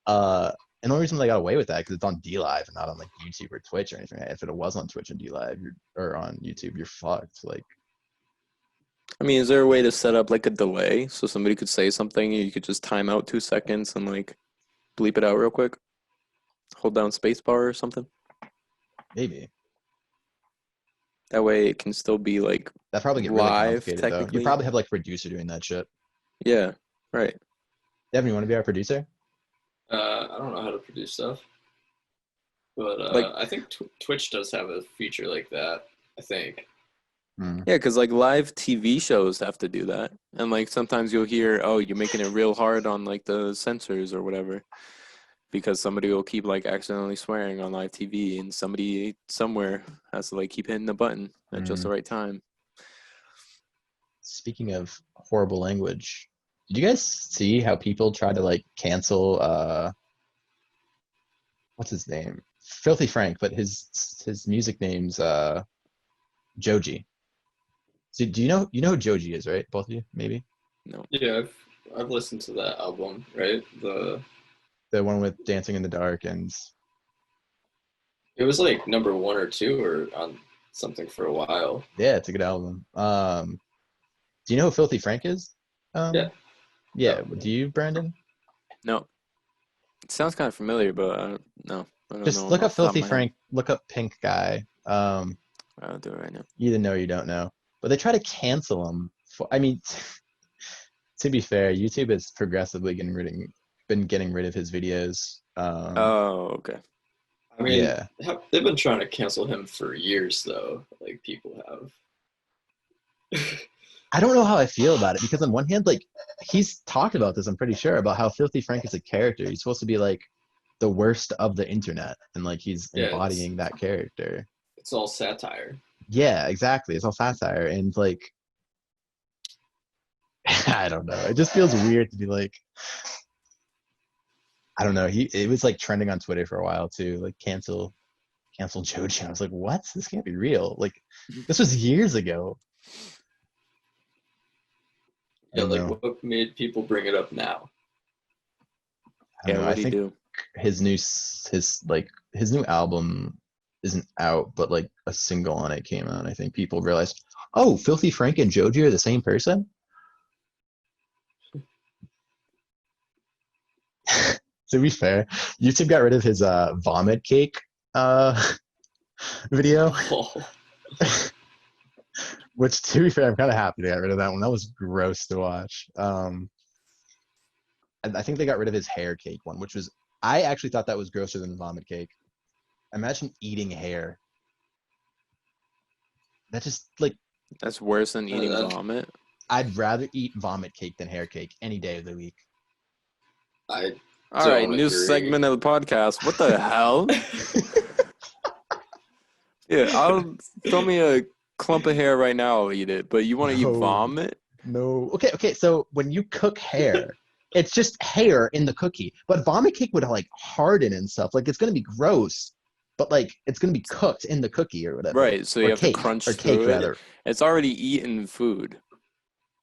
Speaker 1: and the only reason they got away with that because it's on DLive and not on like YouTube or Twitch or anything. If it was on Twitch and DLive or on YouTube, you're fucked. Like
Speaker 2: I mean, is there a way to set up like a delay so somebody could say something and you could just time out 2 seconds and like bleep it out real quick? Hold down spacebar or something.
Speaker 1: maybe
Speaker 2: That way it can still be like
Speaker 1: that probably get really
Speaker 2: live
Speaker 1: complicated though. You
Speaker 2: technically.
Speaker 1: probably have like a producer doing that shit.
Speaker 2: Yeah, right.
Speaker 1: Devin, you want to be our producer?
Speaker 3: I don't know how to produce stuff, but
Speaker 2: Like
Speaker 3: I think Twitch does have a feature like that. I think.
Speaker 1: Hmm.
Speaker 2: yeah, because like live TV shows have to do that, and like sometimes you'll hear, oh, you're making it real hard on like the censors or whatever, because somebody will keep like accidentally swearing on live TV, and somebody somewhere has to like keep hitting the button at just the right time.
Speaker 1: Speaking of horrible language, did you guys see how people try to like cancel what's his name? Filthy Frank, but his music name's Joji. So do you know who Joji is, right? Both of you, maybe?
Speaker 2: No.
Speaker 3: Yeah, I've listened to that album, right?
Speaker 1: The one with Dancing in the Dark and
Speaker 3: It was like number 1 or 2 or on something for a while.
Speaker 1: yeah, it's a good album. Do you know who Filthy Frank is?
Speaker 3: Yeah.
Speaker 1: Yeah,
Speaker 3: No.
Speaker 1: do you, Brandon?
Speaker 2: No. It sounds kind of familiar, but no. I don't
Speaker 1: Just
Speaker 2: know
Speaker 1: look up
Speaker 2: off the top of
Speaker 1: Filthy
Speaker 2: my head.
Speaker 1: Frank, look up Pink Guy.
Speaker 2: I'll do it right now.
Speaker 1: You either know or you don't know. But they try to cancel him for I mean to be fair, YouTube has progressively been getting rid of his videos.
Speaker 2: Oh, okay.
Speaker 3: I mean,
Speaker 1: Yeah.
Speaker 3: they've been trying to cancel him for years, though. Like people have.
Speaker 1: I don't know how I feel about it because on one hand, like he's talked about this, I'm pretty sure, about how Filthy Frank is a character. He's supposed to be like the worst of the internet, and like he's
Speaker 3: Yeah,
Speaker 1: embodying that character.
Speaker 3: It's all satire.
Speaker 1: Yeah, exactly. It's all satire, and like I don't know. It just feels weird to be like, I don't know. It was like trending on Twitter for a while too, like cancel Joji. I was like, what? This can't be real. Like this was years ago. I
Speaker 3: Yeah,
Speaker 1: don't
Speaker 3: like
Speaker 1: know.
Speaker 3: what made people bring it up now?
Speaker 1: I don't know.
Speaker 2: What
Speaker 1: I
Speaker 2: do you
Speaker 1: think
Speaker 2: do?
Speaker 1: his new album isn't out, but like a single on it came out. I think people realized, oh, Filthy Frank and Joji are the same person. To be fair, YouTube got rid of his vomit cake video,
Speaker 3: Oh,
Speaker 1: which to be fair, I'm kind of happy they got rid of that one. That was gross to watch. I think they got rid of his hair cake one, which was I actually thought that was grosser than the vomit cake. Imagine eating hair. That just like
Speaker 2: That's worse than eating
Speaker 3: that-
Speaker 2: vomit.
Speaker 1: I'd rather eat vomit cake than hair cake any day of the week.
Speaker 3: I
Speaker 2: All right,
Speaker 3: don't
Speaker 2: new
Speaker 3: agree.
Speaker 2: segment of the podcast. What the hell? Yeah, I'll throw me a clump of hair right now. I'll eat it. But you want to eat
Speaker 1: No.
Speaker 2: vomit?
Speaker 1: No. Okay. So when you cook hair, it's just hair in the cookie. But vomit cake would like harden and stuff. Like it's gonna be gross, but like it's gonna be cooked in the cookie or whatever.
Speaker 2: Right. So you
Speaker 1: Or
Speaker 2: have
Speaker 1: cake,
Speaker 2: to crunch
Speaker 1: or
Speaker 2: through
Speaker 1: cake
Speaker 2: it.
Speaker 1: rather.
Speaker 2: It's already eaten food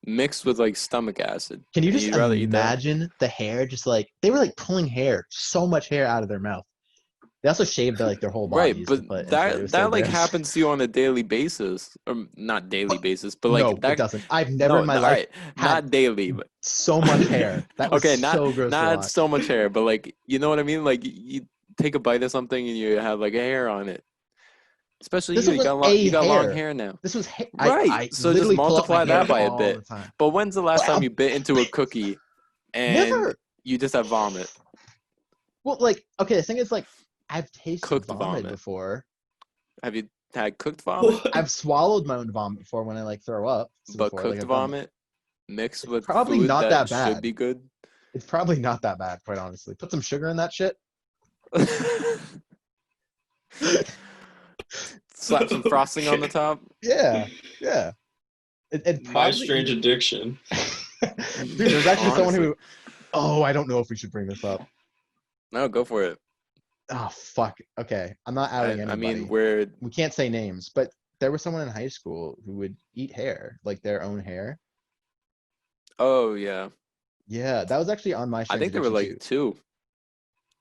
Speaker 2: mixed with like stomach acid.
Speaker 1: Can you
Speaker 2: And
Speaker 1: just
Speaker 2: you'd rather eat that?
Speaker 1: imagine the hair? Just like they were like pulling hair, so much hair out of their mouth. They also shaved their whole
Speaker 2: Right,
Speaker 1: bodies.
Speaker 2: but
Speaker 1: to put into it. It
Speaker 2: that
Speaker 1: was
Speaker 2: that
Speaker 1: so
Speaker 2: like
Speaker 1: gross.
Speaker 2: happens to you on a daily basis, or not daily basis, but
Speaker 1: No,
Speaker 2: like that.
Speaker 1: it doesn't. I've never
Speaker 2: No,
Speaker 1: in my
Speaker 2: all
Speaker 1: life
Speaker 2: right,
Speaker 1: had
Speaker 2: not daily, but
Speaker 1: so much hair. That was
Speaker 2: okay,
Speaker 1: so gross to
Speaker 2: not
Speaker 1: watch.
Speaker 2: so much hair, but like you know what I mean. Like you take a bite of something and you have like a hair on it. Especially
Speaker 1: This
Speaker 2: you, you
Speaker 1: was
Speaker 2: got long, you got long
Speaker 1: hair.
Speaker 2: hair now.
Speaker 1: This was
Speaker 2: Right,
Speaker 1: I
Speaker 2: so just
Speaker 1: literally pull out my
Speaker 2: multiply
Speaker 1: hair
Speaker 2: that by a
Speaker 1: all
Speaker 2: bit.
Speaker 1: the time.
Speaker 2: But when's the last time
Speaker 1: Well,
Speaker 2: you bit into a cookie and
Speaker 1: Never.
Speaker 2: you just have vomit?
Speaker 1: Well, like okay, the thing is like I've tasted
Speaker 2: Cooked
Speaker 1: vomit
Speaker 2: vomit.
Speaker 1: before.
Speaker 2: Have you had cooked vomit?
Speaker 3: What?
Speaker 1: I've swallowed my own vomit before when I like throw up
Speaker 2: But
Speaker 1: before. Like
Speaker 2: cooked
Speaker 1: I've done that.
Speaker 2: vomit mixed
Speaker 1: It's
Speaker 2: with
Speaker 1: probably
Speaker 2: food
Speaker 1: not
Speaker 2: that
Speaker 1: that
Speaker 2: should
Speaker 1: bad.
Speaker 2: be good.
Speaker 1: It's probably not that bad, quite honestly. Put some sugar in that shit.
Speaker 2: Slap some frosting on the top.
Speaker 1: Yeah, yeah. It
Speaker 3: My
Speaker 1: probably
Speaker 3: strange addiction.
Speaker 1: Dude, there's actually someone
Speaker 2: Honestly.
Speaker 1: who oh, I don't know if we should bring this up.
Speaker 2: No, go for it.
Speaker 1: Oh fuck. Okay. I'm not outing
Speaker 2: I mean,
Speaker 1: anybody.
Speaker 2: we're
Speaker 1: We can't say names, but there was someone in high school who would eat hair, like their own hair.
Speaker 2: oh yeah.
Speaker 1: Yeah, that was actually on my
Speaker 2: I
Speaker 1: strange
Speaker 2: think there were
Speaker 1: addiction
Speaker 2: like
Speaker 1: too.
Speaker 2: two.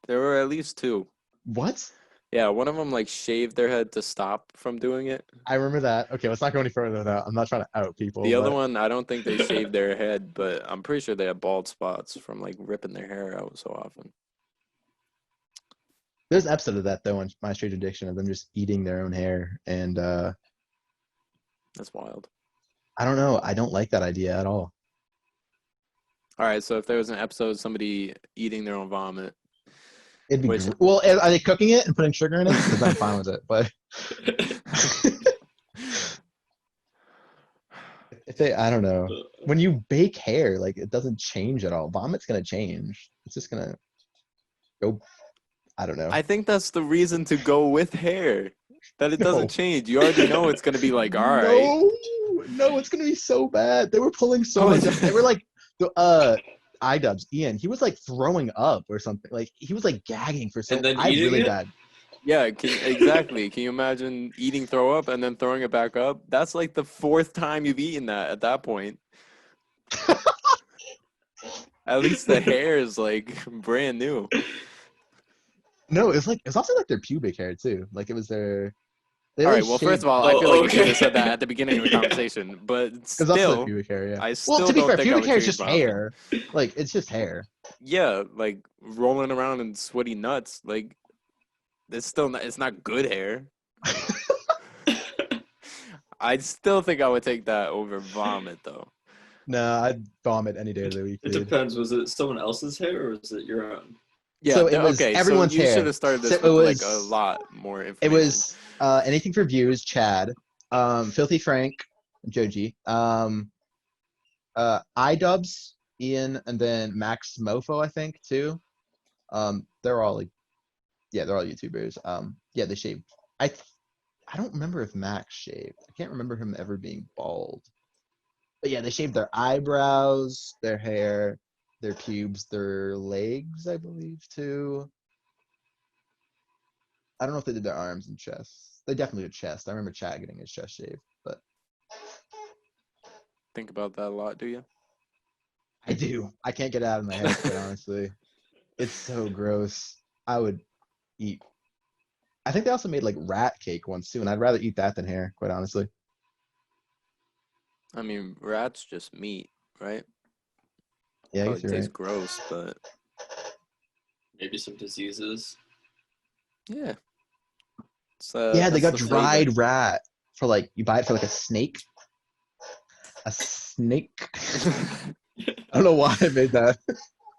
Speaker 2: There were at least two.
Speaker 1: What?
Speaker 2: Yeah, one of them like shaved their head to stop from doing it.
Speaker 1: I remember that. Okay, let's not go any further than that. I'm not trying to out people,
Speaker 2: The other
Speaker 1: but
Speaker 2: one, I don't think they shaved their head, but I'm pretty sure they had bald spots from like ripping their hair out so often.
Speaker 1: there's an episode of that though on my strange addiction of them just eating their own hair, and
Speaker 2: That's wild.
Speaker 1: I don't know. I don't like that idea at all.
Speaker 2: All right, so if there was an episode of somebody eating their own vomit,
Speaker 1: It'd be
Speaker 2: which
Speaker 1: well. Are they cooking it and putting sugar in it? Because I'm fine with it. But if they, I don't know. When you bake hair, like it doesn't change at all. Vomit's gonna change. It's just gonna go. I don't know.
Speaker 2: I think that's the reason to go with hair. That it
Speaker 1: No.
Speaker 2: doesn't change. You already know it's gonna be like, all right.
Speaker 1: No, it's gonna be so bad. They were pulling so
Speaker 2: Oh,
Speaker 1: much. They were like the iDubbbz Ian. He was like throwing up or something. Like he was like gagging for so.
Speaker 3: And then
Speaker 1: I have
Speaker 3: eating
Speaker 1: really
Speaker 3: it?
Speaker 1: bad.
Speaker 2: Yeah, exactly. Can you imagine eating throw up and then throwing it back up? That's like the fourth time you've eaten that at that point. At least the hair is like brand new.
Speaker 1: No, it's also like their pubic hair too. Like it was their. They
Speaker 2: All
Speaker 1: like
Speaker 2: right, well, first
Speaker 1: shaved.
Speaker 2: of all, I
Speaker 3: Oh,
Speaker 2: feel like you
Speaker 3: okay.
Speaker 2: should have said that at the beginning of the
Speaker 3: Yeah.
Speaker 2: conversation, but
Speaker 1: It's also their
Speaker 2: still,
Speaker 1: pubic hair. Yeah.
Speaker 2: I
Speaker 1: Well,
Speaker 2: still
Speaker 1: to be
Speaker 2: don't
Speaker 1: fair,
Speaker 2: think I
Speaker 1: pubic
Speaker 2: would
Speaker 1: hair is
Speaker 2: change
Speaker 1: just
Speaker 2: my opinion.
Speaker 1: hair. Like it's just hair.
Speaker 2: Yeah, like rolling around in sweaty nuts, like it's still not, it's not good hair. I still think I would take that over vomit though.
Speaker 1: Nah, I'd vomit any day of the week,
Speaker 3: It
Speaker 1: dude.
Speaker 3: depends. Was it someone else's hair or was it your own?
Speaker 2: Yeah,
Speaker 1: So it was
Speaker 2: okay, so
Speaker 1: everyone's
Speaker 2: you should
Speaker 1: hair.
Speaker 2: have started
Speaker 1: So
Speaker 2: this
Speaker 1: it
Speaker 2: with like
Speaker 1: was-
Speaker 2: a lot more
Speaker 1: It
Speaker 2: information.
Speaker 1: was anything for views, Chad, Filthy Frank, Joji, iDubbbz, Ian, and then Max Mofo, I think, too. They're all like, yeah, they're all YouTubers. Yeah, they shaved. I don't remember if Max shaved. I can't remember him ever being bald. But yeah, they shaved their eyebrows, their hair, their pubes, their legs, I believe, too. I don't know if they did their arms and chests. They definitely did chest. I remember Chad getting his chest shaved, but
Speaker 2: Think about that a lot, do you?
Speaker 1: I do. I can't get it out of my head, quite honestly. It's so gross. I would eat. I think they also made like rat cake once too, and I'd rather eat that than hair, quite honestly.
Speaker 2: I mean, rat's just meat, right?
Speaker 1: Yeah, I
Speaker 2: Probably
Speaker 1: guess you're
Speaker 2: tastes
Speaker 1: right.
Speaker 2: gross, but
Speaker 3: Maybe some diseases.
Speaker 2: yeah. It's,
Speaker 1: Yeah, they
Speaker 2: that's
Speaker 1: got
Speaker 2: the
Speaker 1: dried
Speaker 2: flavor.
Speaker 1: rat for like you buy it for like a snake. A snake. I don't know why I made that.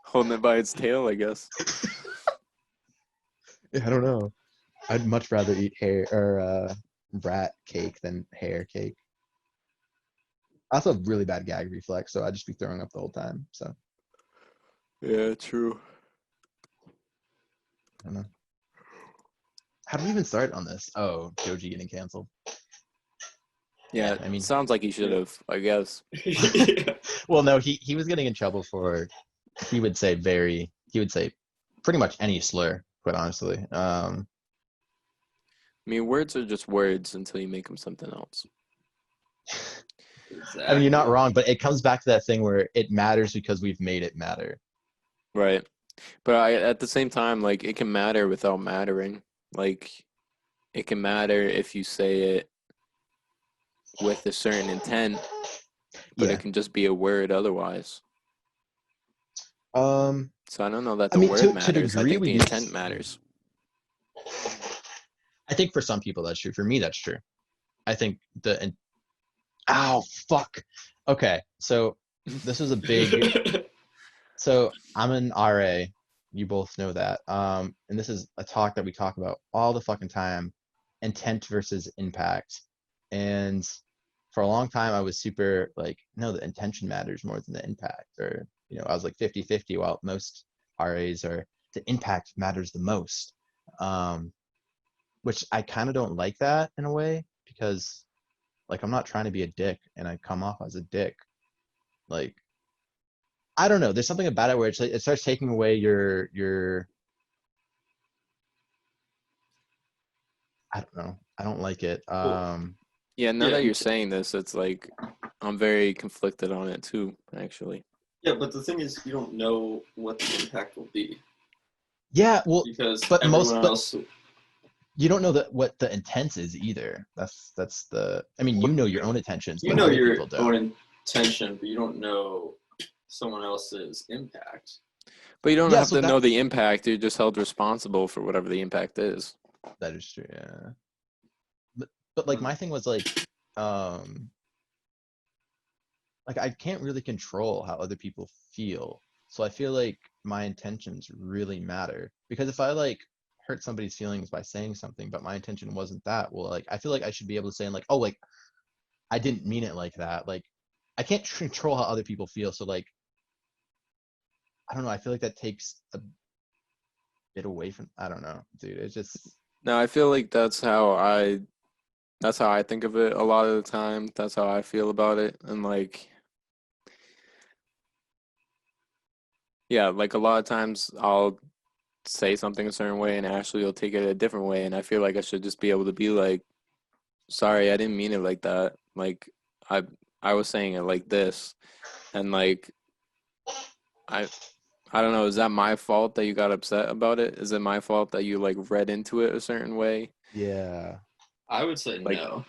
Speaker 2: Holding it by its tail, I guess.
Speaker 1: Yeah, I don't know. I'd much rather eat hair or rat cake than hair cake. I also have really bad gag reflex, so I'd just be throwing up the whole time. So
Speaker 2: Yeah, true.
Speaker 1: I don't know. How do we even start on this? Oh, Joji getting canceled.
Speaker 2: Yeah,
Speaker 1: I mean,
Speaker 2: sounds like he should have, I guess.
Speaker 3: Yeah.
Speaker 1: well, no, he was getting in trouble for he would say pretty much any slur, quite honestly.
Speaker 2: I mean, words are just words until you make them something else.
Speaker 1: I mean, you're not
Speaker 3: Exactly.
Speaker 1: wrong, but it comes back to that thing where it matters because we've made it matter.
Speaker 2: Right. But at the same time, like, it can matter without mattering. Like, it can matter if you say it with a certain intent, but
Speaker 1: Yeah.
Speaker 2: it can just be a word otherwise.
Speaker 1: Um,
Speaker 2: So I don't know that
Speaker 1: I
Speaker 2: the
Speaker 1: mean,
Speaker 2: word
Speaker 1: to
Speaker 2: matters. I
Speaker 1: degree
Speaker 2: think
Speaker 1: we
Speaker 2: the
Speaker 1: use.
Speaker 2: intent matters.
Speaker 1: I think for some people that's true. For me, that's true. I think ow, fuck. Okay, so this was a big. So I'm an RA. You both know that. And this is a talk that we talk about all the fucking time. intent versus impact. And for a long time, I was super like, no, the intention matters more than the impact. Or, I was like 50-50, while most RAs are the impact matters the most. Which I kind of don't like that in a way, because like I'm not trying to be a dick and I come off as a dick. Like, I don't know. There's something about it where it's like, it starts taking away your I don't know. I don't like it.
Speaker 3: Well,
Speaker 2: Yeah, now
Speaker 3: yeah,
Speaker 2: that you're saying this, it's like I'm very conflicted on it too, actually.
Speaker 3: yeah, but the thing is, you don't know what the impact will be
Speaker 1: Yeah, well,
Speaker 3: because
Speaker 1: but
Speaker 3: everyone
Speaker 1: but
Speaker 3: else.
Speaker 1: you don't know what the intent is either. That's the. I mean, you
Speaker 3: What,
Speaker 1: know your own intentions,
Speaker 3: you
Speaker 1: but
Speaker 3: know
Speaker 1: other
Speaker 3: your
Speaker 1: people don't.
Speaker 3: own intention, but you don't know someone else's impact.
Speaker 2: But you don't
Speaker 1: Yeah,
Speaker 2: have
Speaker 1: so
Speaker 2: to know the
Speaker 1: that's
Speaker 2: impact. You're just held responsible for whatever the impact is.
Speaker 1: that is true. Yeah, but like my thing was um, like I can't really control how other people feel. So I feel like my intentions really matter, because if I like hurt somebody's feelings by saying something, but my intention wasn't that, well, like I feel like I should be able to say like, oh, like I didn't mean it like that. Like I can't control how other people feel. So like I don't know. I feel like that takes a bit away from. I don't know, dude. It's just
Speaker 2: Now I feel like that's how I think of it a lot of the time. That's how I feel about it. And like, yeah, like a lot of times I'll say something a certain way and Ashley will take it a different way. And I feel like I should just be able to be like, sorry, I didn't mean it like that. Like I I was saying it like this. And like I I don't know, is that my fault that you got upset about it? Is it my fault that you like read into it a certain way?
Speaker 1: yeah.
Speaker 3: I would say
Speaker 2: Like,
Speaker 3: no.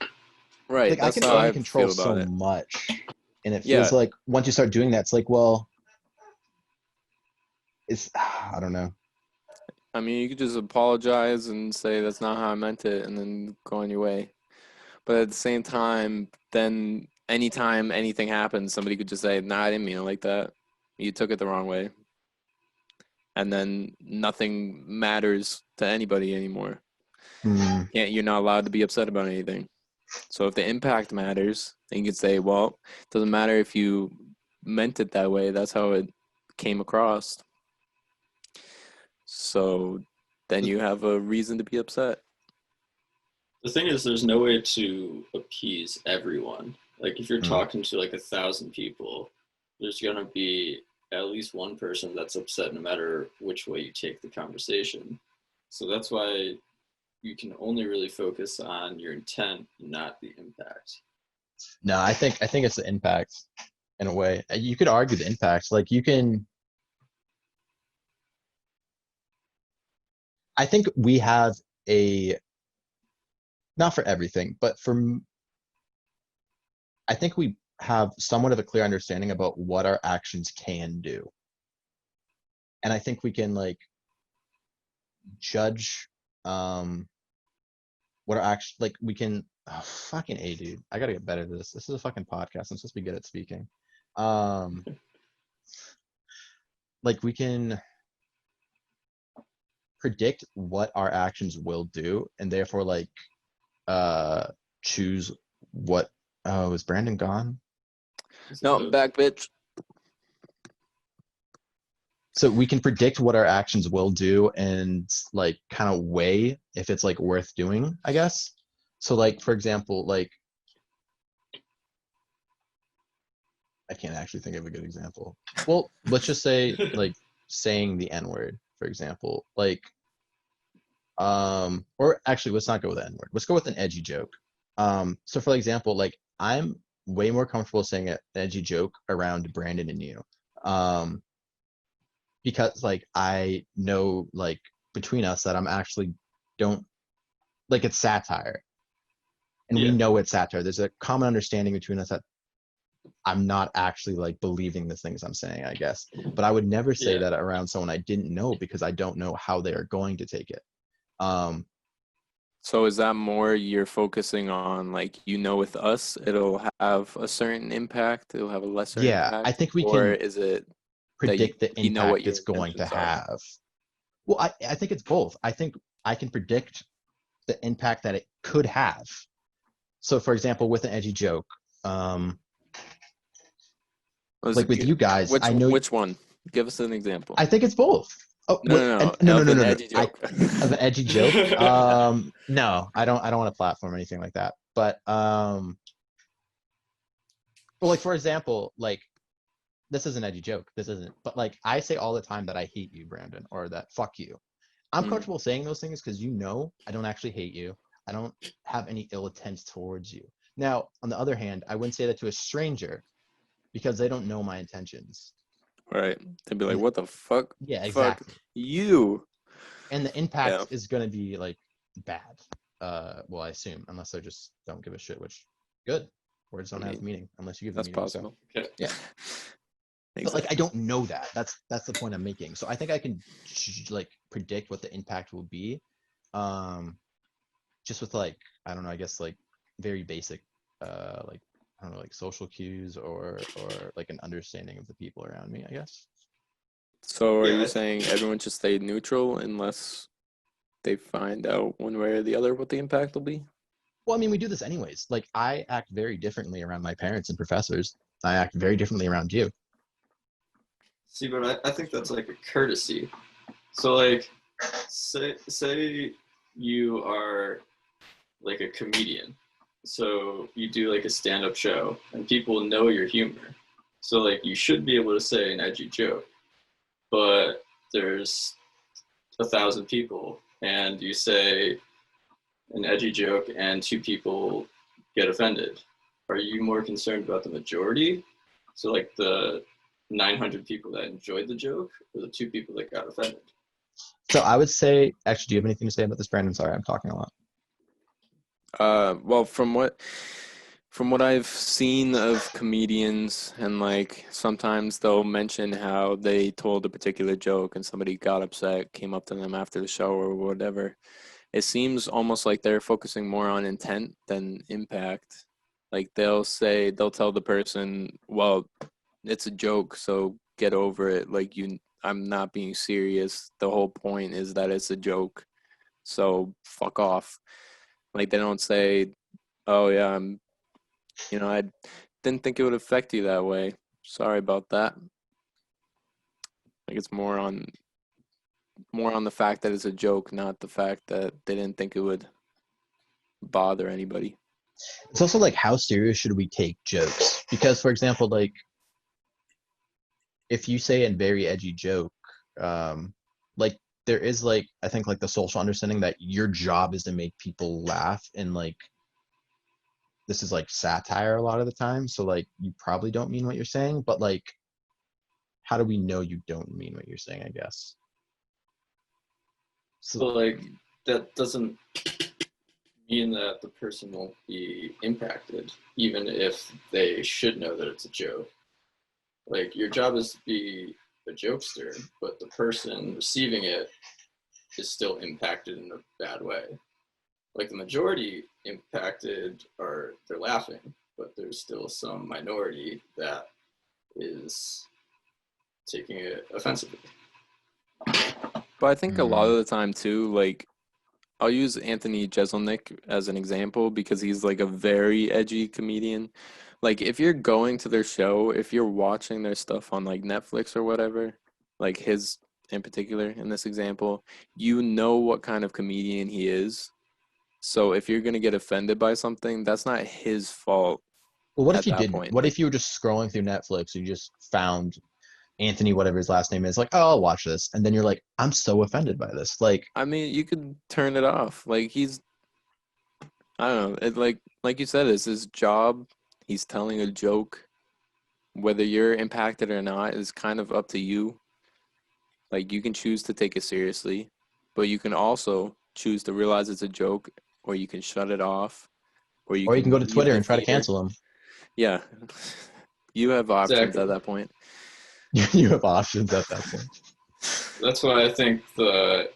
Speaker 2: right,
Speaker 1: Like I
Speaker 2: that's
Speaker 1: can
Speaker 2: how
Speaker 1: only
Speaker 2: I
Speaker 1: control
Speaker 2: feel
Speaker 1: so
Speaker 2: about it.
Speaker 1: much, and it feels
Speaker 2: Yeah,
Speaker 1: like once you start doing that, it's like, well, it's I don't know.
Speaker 2: I mean, you could just apologize and say that's not how I meant it and then go on your way. But at the same time, then anytime anything happens, somebody could just say, "Nah, I didn't mean it like that. You took it the wrong way." And then nothing matters to anybody anymore.
Speaker 1: Hmm.
Speaker 2: You're not allowed to be upset about anything. So if the impact matters, then you could say, well, it doesn't matter if you meant it that way. That's how it came across. So then
Speaker 3: The,
Speaker 2: you have a reason to be upset.
Speaker 3: the thing is, there's no way to appease everyone. Like if you're
Speaker 1: Hmm.
Speaker 3: talking to like 1,000 people, there's gonna be at least one person that's upset no matter which way you take the conversation. So that's why you can only really focus on your intent, not the impact.
Speaker 1: No, I think it's the impact in a way. You could argue the impact. Like you can. I think we have a not for everything, but I think we have somewhat of a clear understanding about what our actions can do. And I think we can like judge what are actually like we can fucking A, dude. I gotta get better at this. This is a fucking podcast. I'm supposed to be good at speaking. Um like we can predict what our actions will do, and therefore like uh choose what. Oh, is Brandon gone?
Speaker 2: No, I'm back, bitch.
Speaker 1: So we can predict what our actions will do and like kind of weigh if it's like worth doing, I guess. So like for example, like I can't actually think of a good example. Well, let's just say like saying the N word, for example. Like or actually let's not go with the N word. Let's go with an edgy joke. So for example, like I'm way more comfortable saying an edgy joke around Brandon and you. Um because like I know like between us that I'm actually don't like it's satire, and we
Speaker 3: Yeah,
Speaker 1: know it's satire. There's a common understanding between us that I'm not actually like believing the things I'm saying, I guess. But I would never say
Speaker 3: yeah.
Speaker 1: that around someone I didn't know, because I don't know how they are going to take it. Um,
Speaker 2: So is that more you're focusing on like, with us it'll have a certain impact, it'll have a lesser
Speaker 1: yeah, I
Speaker 2: impact,
Speaker 1: think we
Speaker 2: or
Speaker 1: can
Speaker 2: is it that
Speaker 1: predict the
Speaker 2: we know what
Speaker 1: impact
Speaker 2: your
Speaker 1: it's going to
Speaker 2: intentions are?
Speaker 1: have. Well, I think it's both. I think I can predict the impact that it could have. So, for example, with an edgy joke, like with you guys, I know.
Speaker 2: Which one? Give us an example.
Speaker 1: I think it's both. Oh,
Speaker 2: No,
Speaker 1: what?
Speaker 2: no,
Speaker 1: No,
Speaker 2: no.
Speaker 1: no,
Speaker 2: Of
Speaker 1: no,
Speaker 2: an
Speaker 1: no, no.
Speaker 2: edgy joke.
Speaker 1: Of an edgy joke. No, I don't. I don't want to platform or anything like that. But like for example, like this is an edgy joke. This isn't. But like I say all the time that I hate you, Brandon, or that fuck you. I'm
Speaker 2: Mm,
Speaker 1: comfortable saying those things because I don't actually hate you. I don't have any ill intent towards you. Now, on the other hand, I wouldn't say that to a stranger because they don't know my intentions.
Speaker 2: right. They'd be like,
Speaker 1: And
Speaker 2: "What the fuck?
Speaker 1: yeah,
Speaker 2: Fuck
Speaker 1: exactly.
Speaker 2: you."
Speaker 1: And the
Speaker 2: Yeah,
Speaker 1: impact is going to be like bad. Well, I assume, unless I just don't give a shit, which good. Words
Speaker 2: I
Speaker 1: don't have
Speaker 2: mean,
Speaker 1: meaning unless you give them
Speaker 2: that's
Speaker 1: meaning. So
Speaker 3: Okay.
Speaker 1: yeah, but like I
Speaker 2: exactly.
Speaker 1: don't know that. That's the point I'm making. So I think I can like predict what the impact will be, um, just with like I don't know. I guess like very basic, like I don't know, like social cues or like an understanding of the people around me. I guess.
Speaker 2: So, are
Speaker 3: Yeah,
Speaker 2: you saying everyone should stay neutral unless they find out one way or the other what the impact will be?
Speaker 1: Well, I mean, we do this anyways. Like I act very differently around my parents and professors. I act very differently around you.
Speaker 3: see, but I think that's like a courtesy. So like, say you are like a comedian, so you do like a stand-up show, and people know your humor. So like, you should be able to say an edgy joke, but there's 1,000 people, and you say an edgy joke, and 2 people get offended. Are you more concerned about the majority? So like the 900 people that enjoyed the joke, or the 2 people that got offended?
Speaker 1: So I would say, actually, do you have anything to say about this, Brandon? Sorry, I'm talking a lot.
Speaker 2: Well, from what I've seen of comedians, and like sometimes they'll mention how they told a particular joke and somebody got upset, came up to them after the show or whatever. It seems almost like they're focusing more on intent than impact. Like they'll tell the person, well, it's a joke, so get over it. Like I'm not being serious. The whole point is that it's a joke. So fuck off. Like they don't say, "Oh yeah, I didn't think it would affect you that way. Sorry about that." Like it's more on the fact that it's a joke, not the fact that they didn't think it would bother anybody.
Speaker 1: It's also like how serious should we take jokes? Because, for example, like if you say a very edgy joke, like there is like I think like the social understanding that your job is to make people laugh, and like this is like satire a lot of the time. So like you probably don't mean what you're saying, but like how do we know you don't mean what you're saying? I guess. So
Speaker 3: So like, that doesn't mean that the person won't be impacted, even if they should know that it's a joke. Like, your job is to be a jokester, but the person receiving it is still impacted in a bad way. Like, the majority impacted are they're laughing, but there's still some minority that is taking it offensively.
Speaker 2: But I think a lot
Speaker 1: mm,
Speaker 2: of the time too, like I'll use Anthony Jeselnik as an example because he's like a very edgy comedian. Like if you're going to their show, if you're watching their stuff on like Netflix or whatever, like his in particular in this example, you know what kind of comedian he is. So if you're gonna get offended by something, that's not his fault
Speaker 1: well, what if
Speaker 2: at
Speaker 1: you
Speaker 2: that
Speaker 1: didn't?
Speaker 2: point.
Speaker 1: What
Speaker 2: Like
Speaker 1: if you were just scrolling through Netflix and you just found Anthony, whatever his last name is, like, oh, I'll watch this, and then you're like, I'm so offended by this. Like,
Speaker 2: I mean, you could turn it off. Like he's I don't know. It like you said, it's his job. He's telling a joke. Whether you're impacted or not is kind of up to you. Like you can choose to take it seriously, but you can also choose to realize it's a joke, or you can shut it off, or you
Speaker 1: or you can
Speaker 2: can
Speaker 1: go to
Speaker 2: leave
Speaker 1: Twitter
Speaker 2: the
Speaker 1: and try to
Speaker 2: theater.
Speaker 1: cancel him.
Speaker 2: Yeah, you have options at
Speaker 3: Exactly.
Speaker 2: that point.
Speaker 1: You have options at that point.
Speaker 3: That's why I think the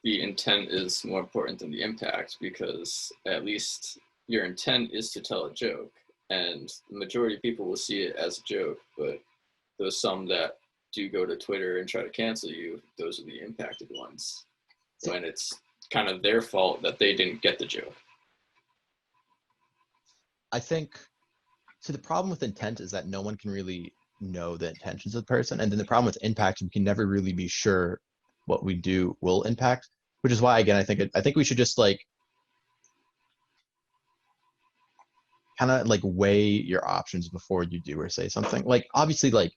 Speaker 3: intent is more important than the impact, because at least your intent is to tell a joke, and the majority of people will see it as a joke, but those some that do go to Twitter and try to cancel you, those are the impacted ones, when it's kind of their fault that they didn't get the joke.
Speaker 1: I think so. The problem with intent is that no one can really know the intentions of the person, and then the problem with impact, we can never really be sure what we do will impact. Which is why, again, I think we should just like kind of like weigh your options before you do or say something. Like obviously, like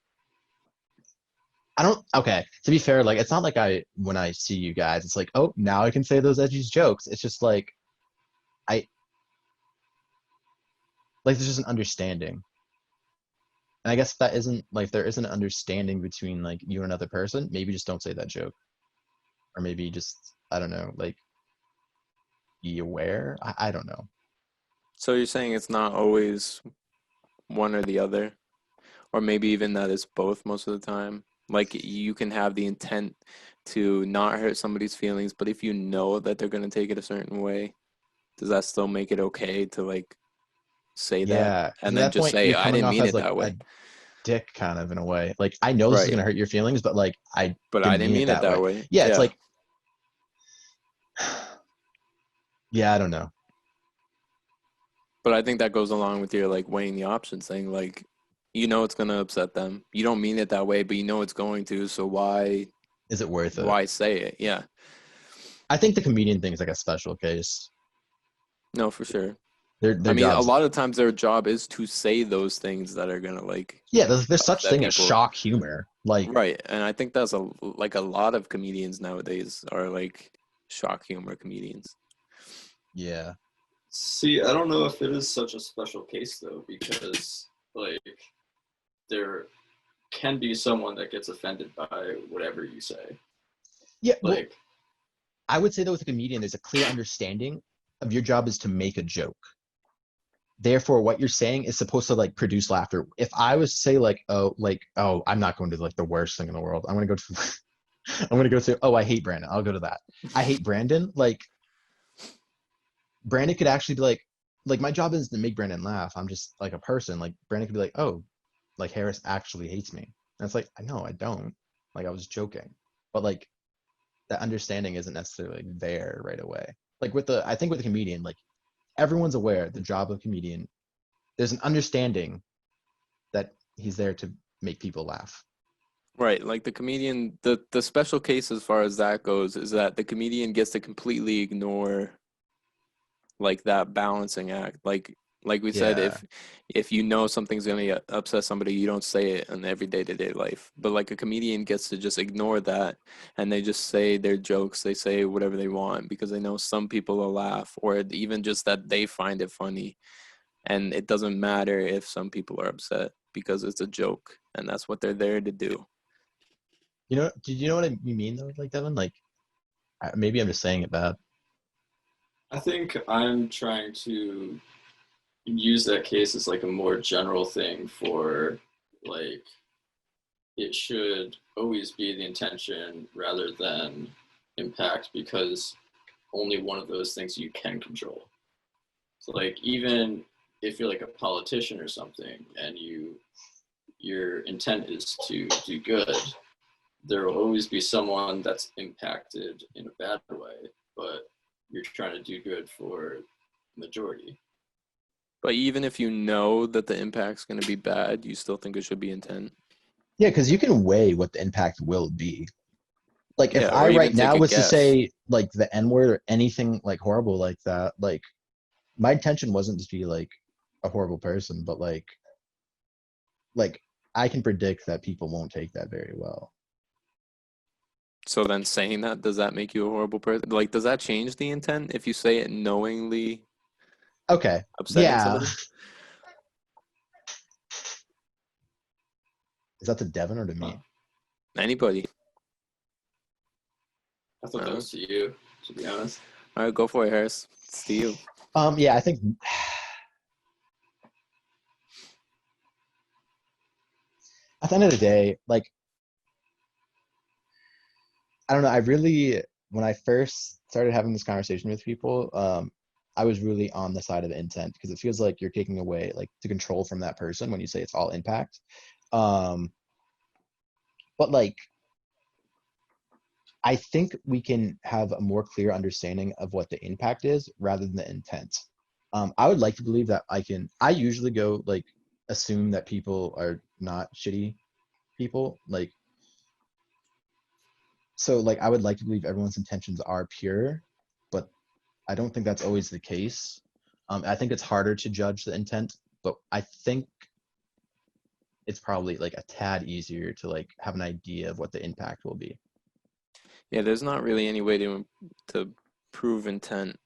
Speaker 1: I don't. Okay, to be fair, like it's not like when I see you guys, it's like, oh, now I can say those edgy jokes. It's just like I like there's just an understanding. And I guess if that isn't like if there isn't an understanding between like you and another person, maybe just don't say that joke. Or maybe just I don't know, like be aware. I don't know.
Speaker 2: So you're saying it's not always one or the other, or maybe even that it's both most of the time. Like you can have the intent to not hurt somebody's feelings, but if you know that they're going to take it a certain way, does that still make it okay to like say that
Speaker 1: Yeah, because
Speaker 2: and
Speaker 1: at
Speaker 2: then
Speaker 1: that
Speaker 2: just
Speaker 1: point
Speaker 2: say,
Speaker 1: you're
Speaker 2: I
Speaker 1: coming
Speaker 2: didn't
Speaker 1: off
Speaker 2: mean
Speaker 1: as
Speaker 2: it
Speaker 1: like
Speaker 2: that
Speaker 1: a
Speaker 2: way?
Speaker 1: dick kind of in a way. Like I know this is
Speaker 2: Right.
Speaker 1: gonna hurt your feelings, but like I
Speaker 2: But I
Speaker 1: didn't
Speaker 2: didn't
Speaker 1: mean it
Speaker 2: mean it
Speaker 1: that
Speaker 2: that
Speaker 1: way.
Speaker 2: way.
Speaker 1: Yeah, it's
Speaker 2: Yeah.
Speaker 1: like yeah, I don't know.
Speaker 2: But I think that goes along with your like weighing the options thing. Like, you know, it's going to upset them. You don't mean it that way, but you know it's going to. So
Speaker 1: Is it worth it?
Speaker 2: why say it? Yeah.
Speaker 1: I think the comedian thing is like a special case.
Speaker 2: No, for sure. I
Speaker 1: Their
Speaker 2: mean, a
Speaker 1: jobs.
Speaker 2: lot of times their job is to say those things that are gonna like
Speaker 1: Yeah, there's such
Speaker 2: upset
Speaker 1: thing as
Speaker 2: people.
Speaker 1: shock humor. Like
Speaker 2: Right. And I think that's a lot of comedians nowadays are like shock humor comedians.
Speaker 1: yeah.
Speaker 3: See, I don't know if it is such a special case though, because like there can be someone that gets offended by whatever you say.
Speaker 1: Yeah, well,
Speaker 3: Like,
Speaker 1: I would say that with a comedian, there's a clear understanding of your job is to make a joke. Therefore, what you're saying is supposed to like produce laughter. If I was to say like, oh, I'm not going to like the worst thing in the world. I'm gonna go to I'm gonna go to oh, I hate Brandon. I'll go to that. I hate Brandon. Like Brandon could actually be like my job is to make Brandon laugh. I'm just like a person. Like Brandon could be like, oh, like Harris actually hates me. And it's like, no, I don't. Like I was joking. But like that understanding isn't necessarily there right away. Like I think with the comedian, like everyone's aware the job of comedian, there's an understanding that he's there to make people laugh.
Speaker 2: Right. Like the comedian, the special case as far as that goes is that the comedian gets to completely ignore like that balancing act. Like we said,
Speaker 1: Yeah.
Speaker 2: if you know something's gonna upset somebody, you don't say it in every day-to-day life. But like a comedian gets to just ignore that and they just say their jokes, they say whatever they want because they know some people will laugh, or even just that they find it funny. And it doesn't matter if some people are upset because it's a joke and that's what they're there to do.
Speaker 1: You know, did you know what I mean though? Like Devin, like maybe I'm just saying it bad.
Speaker 3: I think I'm trying to use that case as like a more general thing for like it should always be the intention rather than impact, because only one of those things you can control. So like even if you're like a politician or something and your intent is to do good, there will always be someone that's impacted in a bad way, but you're trying to do good for the majority.
Speaker 2: But even if you know that the impact's going to be bad, you still think it should be intent.
Speaker 1: Yeah, because you can weigh what the impact will be. Like if
Speaker 2: Yeah, or
Speaker 1: I
Speaker 2: even
Speaker 1: right
Speaker 2: take
Speaker 1: now
Speaker 2: a
Speaker 1: was to
Speaker 2: guess.
Speaker 1: say like the N word or anything like horrible like that, like my intention wasn't to be like a horrible person, but like I can predict that people won't take that very well.
Speaker 2: So then saying that, does that make you a horrible person? Like, does that change the intent if you say it knowingly
Speaker 1: Okay.
Speaker 2: upsetting
Speaker 1: Yeah.
Speaker 2: somebody?
Speaker 1: Is that to Devin or to
Speaker 3: Huh.
Speaker 1: me?
Speaker 2: Anybody?
Speaker 3: I thought that
Speaker 2: Uh,
Speaker 3: was to you, to be honest.
Speaker 2: all right, go for it, Harris. It's to you.
Speaker 1: Yeah, I think at the end of the day, like I don't know, I really when I first started having this conversation with people, I was really on the side of the intent because it feels like you're taking away like the control from that person when you say it's all impact. Um, but like I think we can have a more clear understanding of what the impact is rather than the intent. I would like to believe that I usually go like assume that people are not shitty people. Like, so like I would like to believe everyone's intentions are pure, but I don't think that's always the case. I think it's harder to judge the intent, but I think it's probably like a tad easier to like have an idea of what the impact will be.
Speaker 2: Yeah, there's not really any way to prove intent.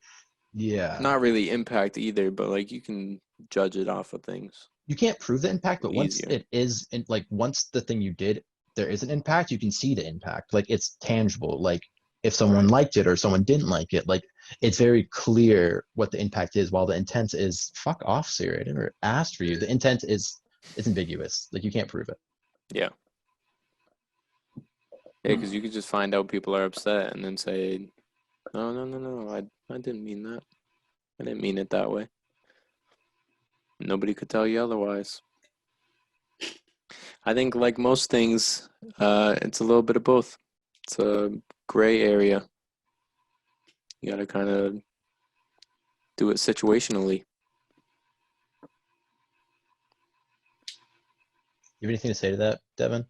Speaker 1: Yeah.
Speaker 2: Not really impact either, but like you can judge it off of things
Speaker 1: You can't prove the impact, but once
Speaker 2: easier.
Speaker 1: it is in, like once the thing you did, there is an impact, you can see the impact. Like it's tangible. Like if someone liked it or someone didn't like it, like it's very clear what the impact is, while the intent is fuck off, Siri. I never asked for you. The intent is ambiguous. Like you can't prove it.
Speaker 2: Yeah. Yeah, because you could just find out people are upset and then say, no, no, no, no, I didn't mean that. I didn't mean it that way. Nobody could tell you otherwise. I think, like most things, it's a little bit of both. It's a gray area. You got to kind of do it situationally.
Speaker 1: You have anything to say to that, Devin?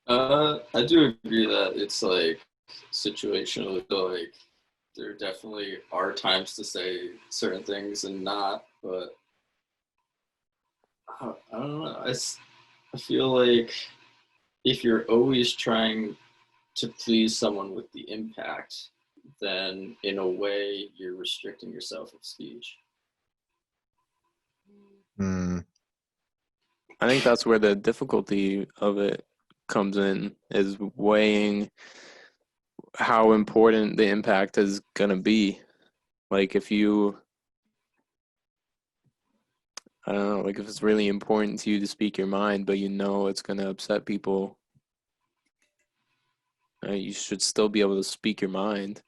Speaker 3: I do agree that it's like situational. Like there definitely are times to say certain things and not, but I don't know. I feel like if you're always trying to please someone with the impact, then in a way you're restricting yourself of speech.
Speaker 1: Hmm.
Speaker 2: I think that's where the difficulty of it comes in, is weighing how important the impact is going to be. Like if you, I don't know, like if it's really important to you to speak your mind, but you know it's going to upset people, you should still be able to speak your mind,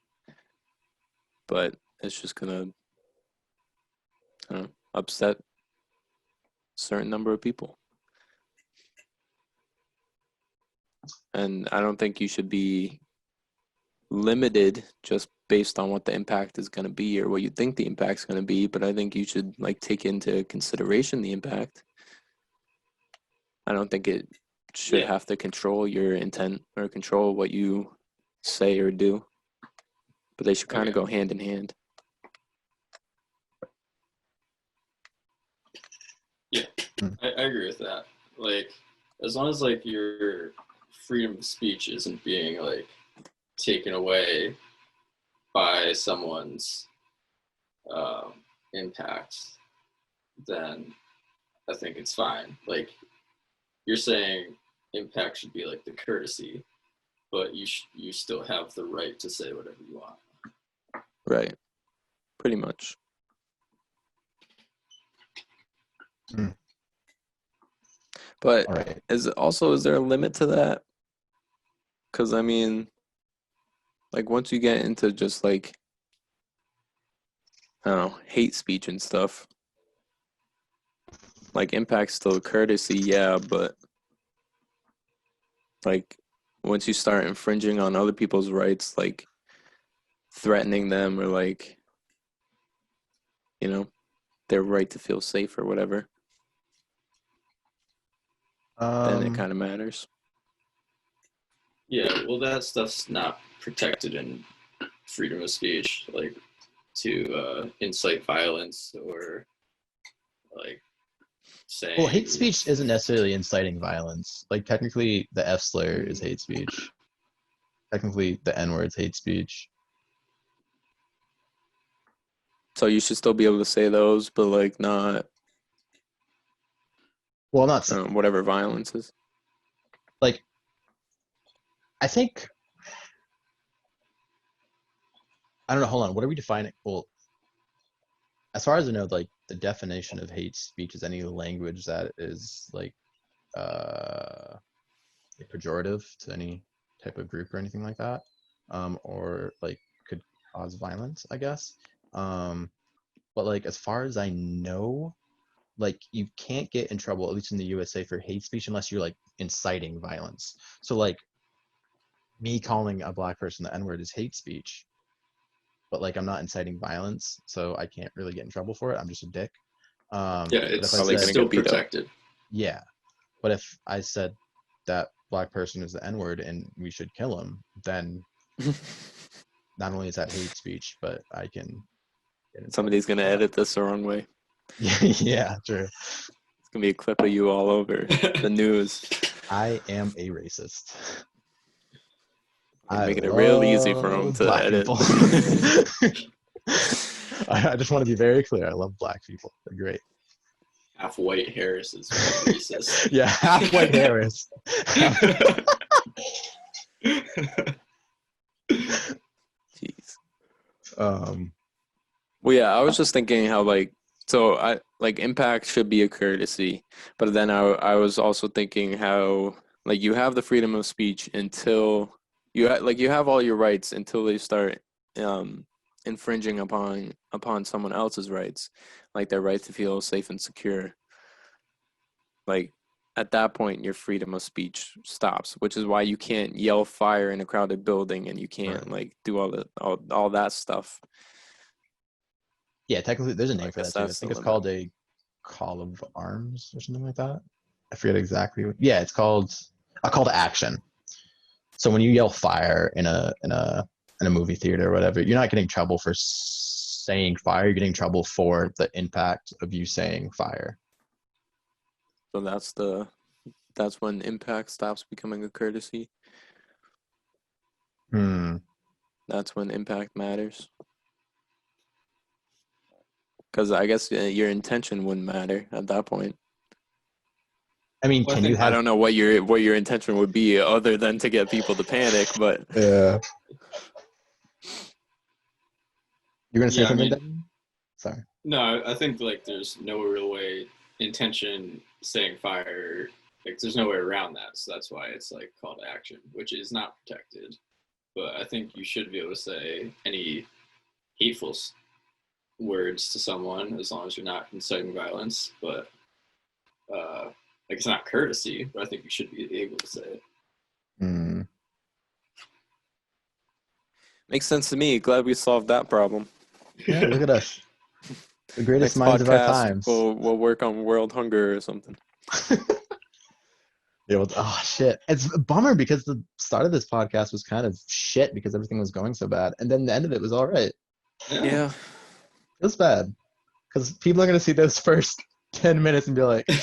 Speaker 2: but it's just going to upset a certain number of people. And I don't think you should be limited just based on what the impact is going to be or what you think the impact is going to be, but I think you should like take into consideration the impact. I don't think it should
Speaker 3: Yeah.
Speaker 2: have to control your intent or control what you say or do, but they should kind of
Speaker 3: Okay.
Speaker 2: go hand in hand.
Speaker 3: Yeah, I agree with that. Like, as long as like your freedom of speech isn't being like taken away by someone's um, impact, then I think it's fine. Like you're saying, impact should be like the courtesy, but you still have the right to say whatever you want.
Speaker 2: Right. Pretty much.
Speaker 1: Hmm.
Speaker 2: But
Speaker 1: All right.
Speaker 2: is there a limit to that? Because I mean, like once you get into just like, I don't know, hate speech and stuff, like impact's still courtesy, yeah, but like once you start infringing on other people's rights, like threatening them or like, you know, their right to feel safe or whatever, then it
Speaker 1: Um.
Speaker 2: kind of matters.
Speaker 3: Yeah, well, that stuff's not protected in freedom of speech, like to incite violence or like
Speaker 1: Well, hate
Speaker 3: saying.
Speaker 1: speech isn't necessarily inciting violence. Like technically, the F slur is hate speech. Technically, the N word's hate speech.
Speaker 2: So you should still be able to say those, but like not
Speaker 1: Well, not
Speaker 2: whatever violence is.
Speaker 1: like I think I don't know. Hold on. What are we defining? Well, as far as I know, like the definition of hate speech is any language that is uh like pejorative to any type of group or anything like that, or like could cause violence, I guess. Um, but like as far as I know, like you can't get in trouble, at least in the USA, for hate speech unless you're like inciting violence. So like me calling a black person the N-word is hate speech, but like I'm not inciting violence, so I can't really get in trouble for it. I'm just a dick.
Speaker 3: Yeah,
Speaker 1: But
Speaker 3: it's
Speaker 1: if I
Speaker 2: Probably
Speaker 3: it's
Speaker 2: gonna
Speaker 1: said,
Speaker 3: still
Speaker 2: get beat up.
Speaker 3: protected.
Speaker 1: yeah, but if I said that black person is the N-word and we should kill him, then not only is that hate speech, but I can get in trouble
Speaker 2: Somebody's gonna
Speaker 1: for that.
Speaker 2: edit this the wrong way.
Speaker 1: Yeah, true.
Speaker 2: It's gonna be a clip of you all over the news.
Speaker 1: I am a racist.
Speaker 2: You're
Speaker 1: I
Speaker 2: making it real easy for them
Speaker 1: love
Speaker 2: to
Speaker 1: black
Speaker 2: edit.
Speaker 1: people. I just want to be very clear. I love black people. They're great.
Speaker 3: Half white Harris is racist.
Speaker 1: Yeah, half white Harris.
Speaker 2: Jeez.
Speaker 1: Well,
Speaker 2: yeah, I was just thinking how impact should be a courtesy, but then I was also thinking how like you have the freedom of speech until you have all your rights until they start infringing upon someone else's rights, like their right to feel safe and secure. Like at that point, your freedom of speech stops, which is why you can't yell fire in a crowded building and you can't do all that stuff.
Speaker 1: Yeah, technically, there's a name for
Speaker 2: guess
Speaker 1: that too. I
Speaker 2: that's the
Speaker 1: think it's
Speaker 2: limit.
Speaker 1: called a call of arms or something like that. I forget exactly. Yeah, it's called a call to action. So when you yell fire in a movie theater or whatever, you're not getting trouble for saying fire. You're getting trouble for the impact of you saying fire.
Speaker 2: So that's when impact stops becoming a courtesy. That's when impact matters. Because I guess your intention wouldn't matter at that point.
Speaker 1: I mean,
Speaker 3: Well,
Speaker 1: can you have?
Speaker 2: I don't know what your intention would be other than to get people to panic, but
Speaker 1: Yeah. You're gonna say
Speaker 3: Yeah, I
Speaker 1: something,
Speaker 3: mean,
Speaker 1: Devin? Sorry.
Speaker 3: no, I think like there's no real way intention saying fire. Like there's no way around that, so that's why it's like call to action, which is not protected. But I think you should be able to say any hateful words to someone as long as you're not inciting violence. But like it's not courtesy, but I think you should be able to say it.
Speaker 2: makes sense to me. Glad we solved that problem.
Speaker 1: Yeah, look at us, the greatest
Speaker 2: Next
Speaker 1: minds of our
Speaker 2: podcast,
Speaker 1: times.
Speaker 2: we'll work on world hunger or something.
Speaker 1: Yeah, well, oh shit, it's a bummer because the start of this podcast was kind of shit because everything was going so bad, and then the end of it was all right.
Speaker 2: Yeah.
Speaker 1: It was bad because people are gonna see those first 10 minutes and be like,
Speaker 3: like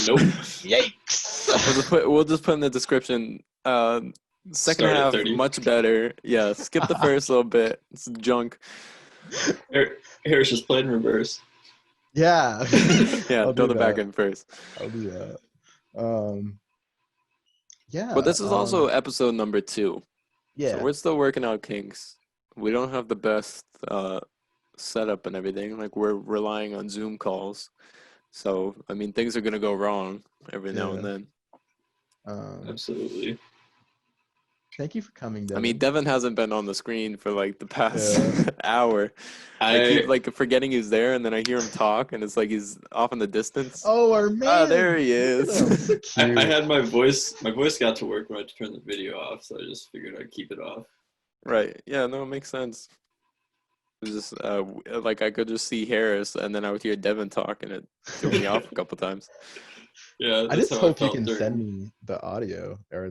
Speaker 3: nope.
Speaker 1: Yikes!
Speaker 2: We'll just put in the description. Second
Speaker 3: Start at
Speaker 2: half
Speaker 3: 30.
Speaker 2: much better. Yeah, skip the first little bit. It's junk.
Speaker 3: Harris just played in reverse.
Speaker 1: Yeah.
Speaker 2: Yeah,
Speaker 1: I'll
Speaker 2: throw
Speaker 1: do
Speaker 2: the back
Speaker 1: that.
Speaker 2: in first.
Speaker 1: I'll do that. Yeah.
Speaker 2: But this is also episode number 2.
Speaker 1: Yeah.
Speaker 2: So we're still working out kinks. We don't have the best setup and everything. Like we're relying on Zoom calls. So I mean things are gonna go wrong every now and then.
Speaker 3: Absolutely.
Speaker 1: Thank you for coming, Devin.
Speaker 2: I mean, Devin hasn't been on the screen for like the past hour. I keep like forgetting he's there, and then I hear him talk, and it's like he's off in the distance.
Speaker 1: Oh, our man!
Speaker 2: Ah, there he is.
Speaker 1: So cute.
Speaker 3: I had my voice got to work when I had to turn the video off, so I just figured I'd keep it off.
Speaker 2: Right. Yeah, no, it makes sense. It's just like I could just see Harris, and then I would hear Devin talk, and it threw me off a couple times.
Speaker 3: Yeah,
Speaker 1: I just
Speaker 3: how
Speaker 1: hope you
Speaker 3: felt
Speaker 1: can
Speaker 3: during-
Speaker 1: send me the audio or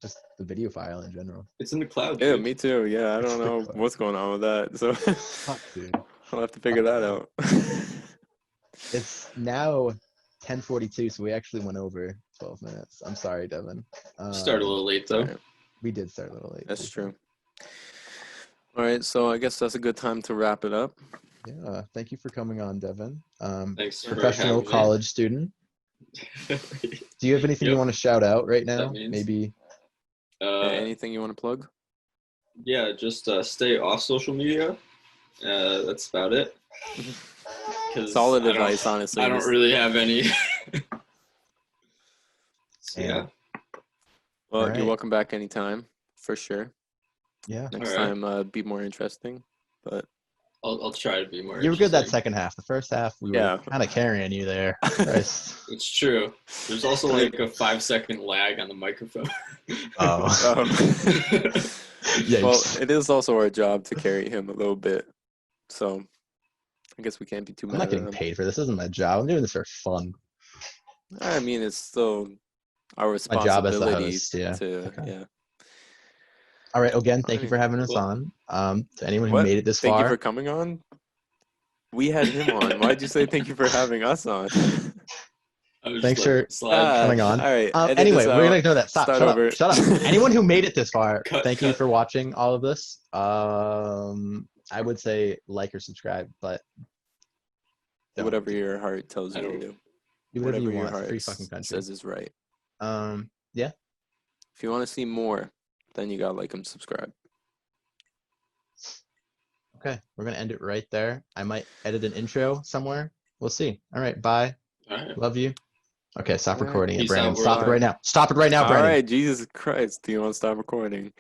Speaker 1: just the video file in general.
Speaker 3: It's in the cloud.
Speaker 2: Yeah,
Speaker 3: dude.
Speaker 2: me too. Yeah, I don't know what's going on with that, so
Speaker 1: Fuck, dude.
Speaker 2: I'll have to figure that out.
Speaker 1: It's now 10:42, so we actually went over 12 minutes. I'm sorry, Devin.
Speaker 3: Start a little late though.
Speaker 2: Right.
Speaker 1: We did start a little late.
Speaker 2: That's true. All right, so I guess that's a good time to wrap it up.
Speaker 1: Yeah, thank you for coming on, Devin.
Speaker 3: Thanks for
Speaker 1: Professional
Speaker 3: having me.
Speaker 1: college student. Do you have anything you want to shout out right now? Maybe.
Speaker 2: Anything you want to plug?
Speaker 3: Yeah, just stay off social media. That's about it.
Speaker 2: Solid advice, honestly.
Speaker 3: I don't really have any. So, yeah.
Speaker 2: Well,
Speaker 1: Right.
Speaker 2: you're welcome back anytime, for sure.
Speaker 1: Yeah.
Speaker 2: Next
Speaker 3: All right.
Speaker 2: time, be more interesting. But
Speaker 3: I'll try to be more.
Speaker 1: You were good that
Speaker 3: interesting.
Speaker 1: second half. The first half, we
Speaker 2: Yeah.
Speaker 1: were kind of carrying you there. Christ.
Speaker 3: It's true. There's also like a 5-second lag on the microphone.
Speaker 1: Oh.
Speaker 2: Well,
Speaker 1: Yikes.
Speaker 2: it is also our job to carry him a little bit, so I guess we can't be too
Speaker 1: I'm
Speaker 2: mad
Speaker 1: not
Speaker 2: at
Speaker 1: getting
Speaker 2: him.
Speaker 1: paid for this. This isn't my job. I'm doing this for fun.
Speaker 2: I mean, it's still our
Speaker 1: My job as the
Speaker 2: responsibility
Speaker 1: host. Yeah.
Speaker 2: to,
Speaker 1: Okay.
Speaker 2: yeah.
Speaker 1: All right. Again, thank you for
Speaker 2: Alrighty.
Speaker 1: having us
Speaker 3: Well,
Speaker 1: on. To anyone who
Speaker 2: What?
Speaker 1: made it this
Speaker 2: Thank you for
Speaker 1: far,
Speaker 2: coming on. We had him on. Why'd you say thank you for having us on?
Speaker 3: I was just
Speaker 1: thanks
Speaker 3: letting
Speaker 1: for
Speaker 3: it slide.
Speaker 2: All
Speaker 1: coming on.
Speaker 2: right. Edit
Speaker 1: Anyway,
Speaker 2: this
Speaker 1: we're gonna
Speaker 2: out.
Speaker 1: ignore that. Stop.
Speaker 2: Start
Speaker 1: Shut up.
Speaker 2: over.
Speaker 1: Shut up. Anyone who made it this far,
Speaker 3: Cut,
Speaker 1: thank you
Speaker 3: cut.
Speaker 1: for watching all of this. I would say like or subscribe, but don't
Speaker 2: Whatever your heart tells
Speaker 3: I
Speaker 2: you to
Speaker 3: don't.
Speaker 2: do.
Speaker 1: do whatever you
Speaker 2: Whatever your
Speaker 1: want. It's a
Speaker 2: heart
Speaker 1: free fucking country.
Speaker 2: says is right.
Speaker 1: Yeah.
Speaker 2: If you want to see more, then you gotta like and subscribe.
Speaker 1: Okay, we're gonna end it right there. I might edit an intro somewhere. We'll see. All right. Bye.
Speaker 3: All right.
Speaker 1: Love you. Okay, stop
Speaker 2: All right.
Speaker 1: recording it,
Speaker 3: Peace
Speaker 1: Brandon.
Speaker 3: out,
Speaker 1: Stop it
Speaker 3: world.
Speaker 2: Bye.
Speaker 1: right now. Stop it right now,
Speaker 2: All
Speaker 1: Brandon.
Speaker 2: right. Jesus Christ. Do you want to stop recording?